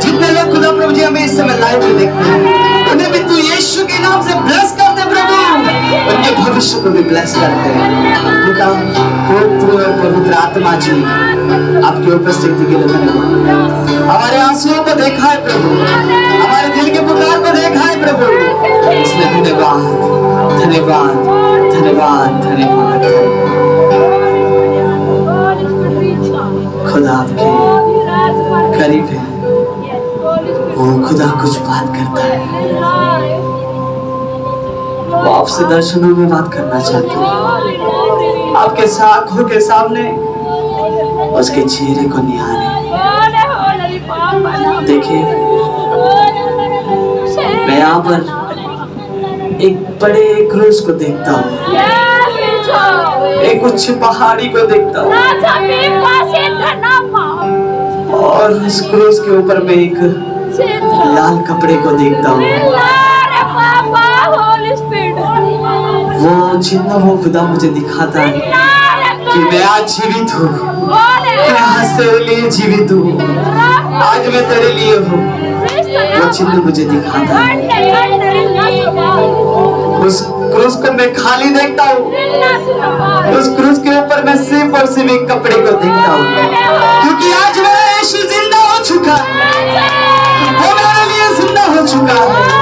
जितने लोग खुदा प्रभु जी हमें इस समय लाइव में देखते हैं उन्हें भी तू यीशु के नाम से ब्लेस कर दे प्रभु, उनके भविष्य को भी ब्लेस करते हैं। पिता पुत्र और पवित्र आत्मा जी आपकी उपस्थिति के लिए धन्यवाद। हमारे आंसुओं को देखा है प्रभु, हमारे दिल के पुकार को देखा है प्रभु, इसलिए धन्यवाद धन्यवाद धन्यवाद धन्यवाद। खुदा आपके करीब है, वो खुदा कुछ बात करता है, वो आपसे दर्शनों में बात करना चाहते हैं, आपके आंखों के सामने उसके चेहरे को निहारे। देखिए मैं यहाँ पर एक बड़े क्रूज को देखता हूँ, एक उच्च पहाड़ी को देखता हूँ और उस क्रूज के ऊपर मैं एक लाल कपड़े को देखता हूँ। वो जितना वो खुदा मुझे दिखाता है कि मैं आज जीवित हूँ, मैं आज तेरे लिए जीवित हूँ, आज मैं तेरे लिए हूँ। वो चिन्ह मुझे दिखाता है। उस क्रूस को मैं खाली देखता हूँ, उस क्रूस के ऊपर मैं सिर्फ और सिर्फ एक कपड़े को देखता हूँ, क्योंकि आज मेरा यीशु जिंदा हो चुका है, वो मेरे लिए जिंदा हो चुका है।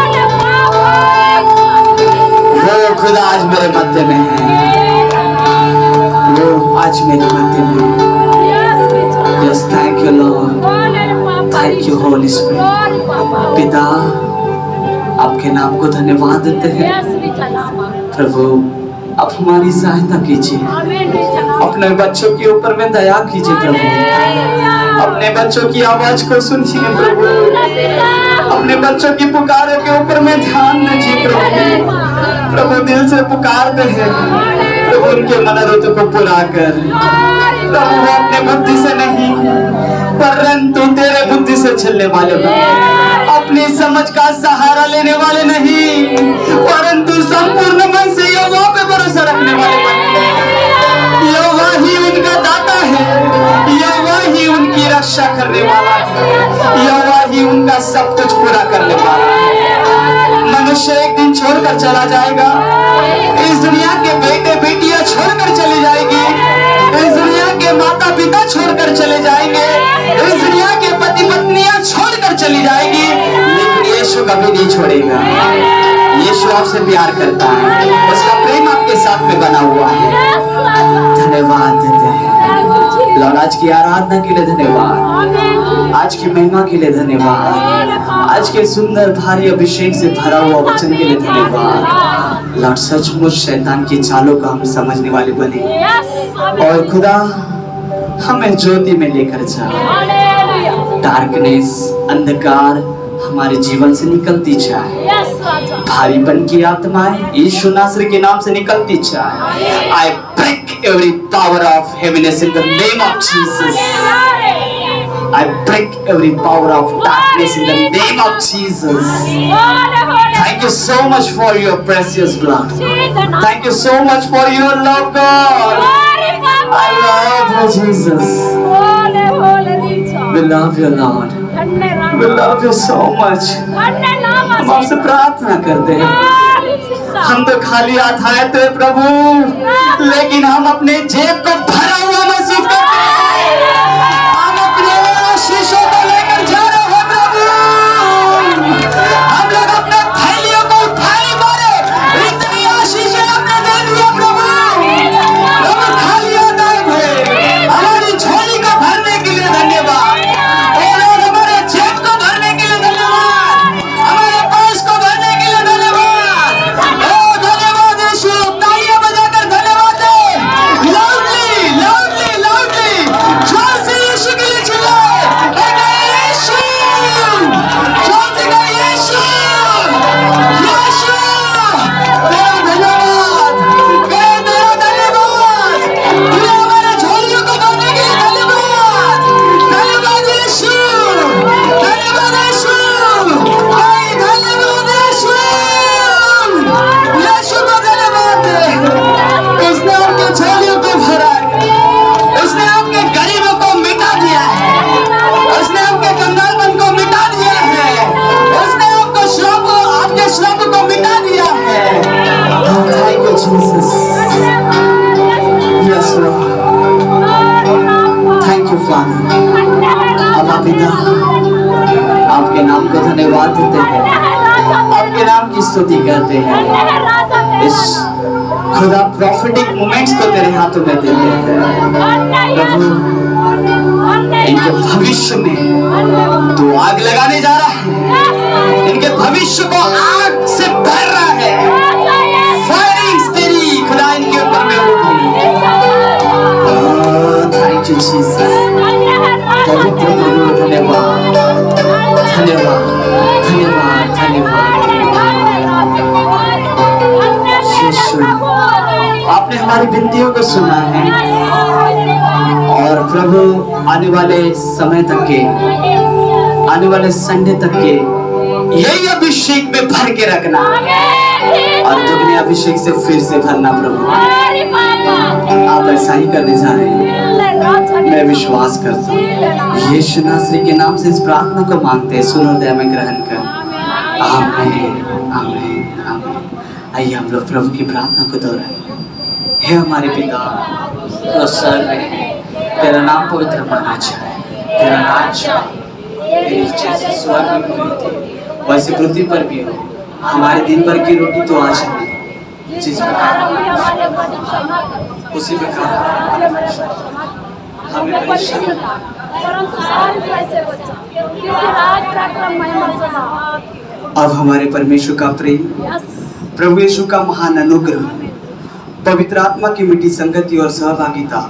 वो खुदा आज मेरे मध्य में है, वो आज मेरे मध्य में है। Yes, thank you Lord, thank you Holy Spirit। पिता, आपके नाम को धन्यवाद देते हैं। प्रभु, आप हमारी सहायता कीजिए, अपने बच्चों के ऊपर में दया कीजिए प्रभु, अपने बच्चों की आवाज को सुनिए प्रभु, अपने बच्चों की पुकारों के ऊपर में ध्यान दीजिए प्रभु। प्रभु दिल से पुकारते हैं प्रभु, उनके मनोरथ को पूरा कर प्रभु। वो अपने बुद्धि से नहीं परंतु तेरे बुद्धि से चलने वाले बने, अपनी समझ का सहारा लेने वाले नहीं परंतु संपूर्ण मन से यहोवा पे भरोसा रखने वाले बने। यहोवा ही उनका दाता है, यहोवा ही उनकी रक्षा करने वाला है, यहोवा ही उनका सब कुछ पूरा करने वाला है। मनुष्य एक दिन छोड़कर चला जाएगा, इस दुनिया के बेटे बेटियां छोड़कर चली जाएगी, इस दुनिया के माता पिता छोड़कर चले जाएंगे, इस दुनिया के पति पत्नियां छोड़कर चली जाएगी, लेकिन यीशु कभी नहीं छोड़ेगा। यीशु आपसे प्यार करता है, उसका प्रेम आपके साथ में बना हुआ है। धन्यवाद देते हैं लॉर्ड, आज की आराधना के लिए धन्यवाद, आज की महिमा के लिए धन्यवाद, आज के सुंदर भारी अभिषेक से भरा हुआ वचन के लिए धन्यवाद। लॉर्ड, सचमुच शैतान की चालों का हम समझने वाले बने और खुदा हमें ज्योति में लेकर जा। डार्कनेस, अंधकार हमारे जीवन से निकलती जाए, भारीपन की आत्माएं यीशु नासरी के नाम से निकलती जाए। I break every power of heaviness in the name of Jesus. I break every power of darkness in the name of Jesus. Thank you so much for your precious blood. Thank you so much for your love, God. I love you, Jesus. We love you, Lord. We love you so much. हम आपसे प्रार्थना करते हैं, हम तो खाली हाथ आए थे प्रभु, लेकिन हम अपने जेब को भरा हुआ महसूस करते हैं। हम अपने आशीषों को लेकर जा रहे हैं प्रभु, हम लोग अपने थैलियों को उठाए मारे, इतनी आशीषें आपने दे दिया प्रभु। हम खाली हाथ आए थे, हमारी झोली को भरने के लिए धन्यवाद, आपके नाम को धन्यवाद देते हैं, आपके नाम की स्तुति करते हैं। इस खुदा प्रॉफिटिक मोमेंट्स को तेरे हाथों में देते हैं प्रभु। इनके भविष्य में तू आग लगाने जा रहा है, इनके भविष्य को आग से भर रहा है। फायरिंग तेरी खुदा इनके ऊपर में होगी। थैंक यू जीसस, धन्यवाद धन्यवाद धन्यवाद धन्यवाद। आपने हमारी विनतियों को सुना है और प्रभु आने वाले समय तक के, आने वाले संडे तक के यही अभिषेक में भर के रखना और दुगने अभिषेक से फिर से भरना प्रभु। आप ऐसा ही करने जा रहे हैं, मैं विश्वास करता हूँ। यीशु नासरी के नाम से इस प्रार्थना को मांगते हैं, सुनो दया में ग्रहण कर। आमीन आमीन आमीन। आइए हम लोग प्रभु की प्रार्थना को दोहराएं। हे हमारे पिता जो स्वर्ग में है, तेरा नाम पवित्र माना जाए, तेरा राज्य आए, तेरी इच्छा जैसे स्वर्ग में पूरी होती वैसे पृथ्वी पर भी हो। हमारे दिन भर की रोटी तो आज हमें, जिस प्रकार उसी प्रकार हमें परीक्षा में अब हमारे परमेश्वर का प्रेम, प्रभु यीशु का महान अनुग्रह, पवित्र आत्मा की मीठी संगति और सहभागिता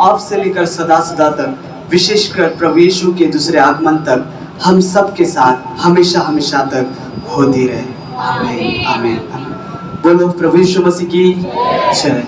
अब से लेकर सदा सदा तक, विशेषकर प्रभु यीशु के दूसरे आगमन तक हम सब के साथ हमेशा हमेशा तक होती रहे। आमीन आमीन। बोलो प्रभु यीशु मसीह की जय।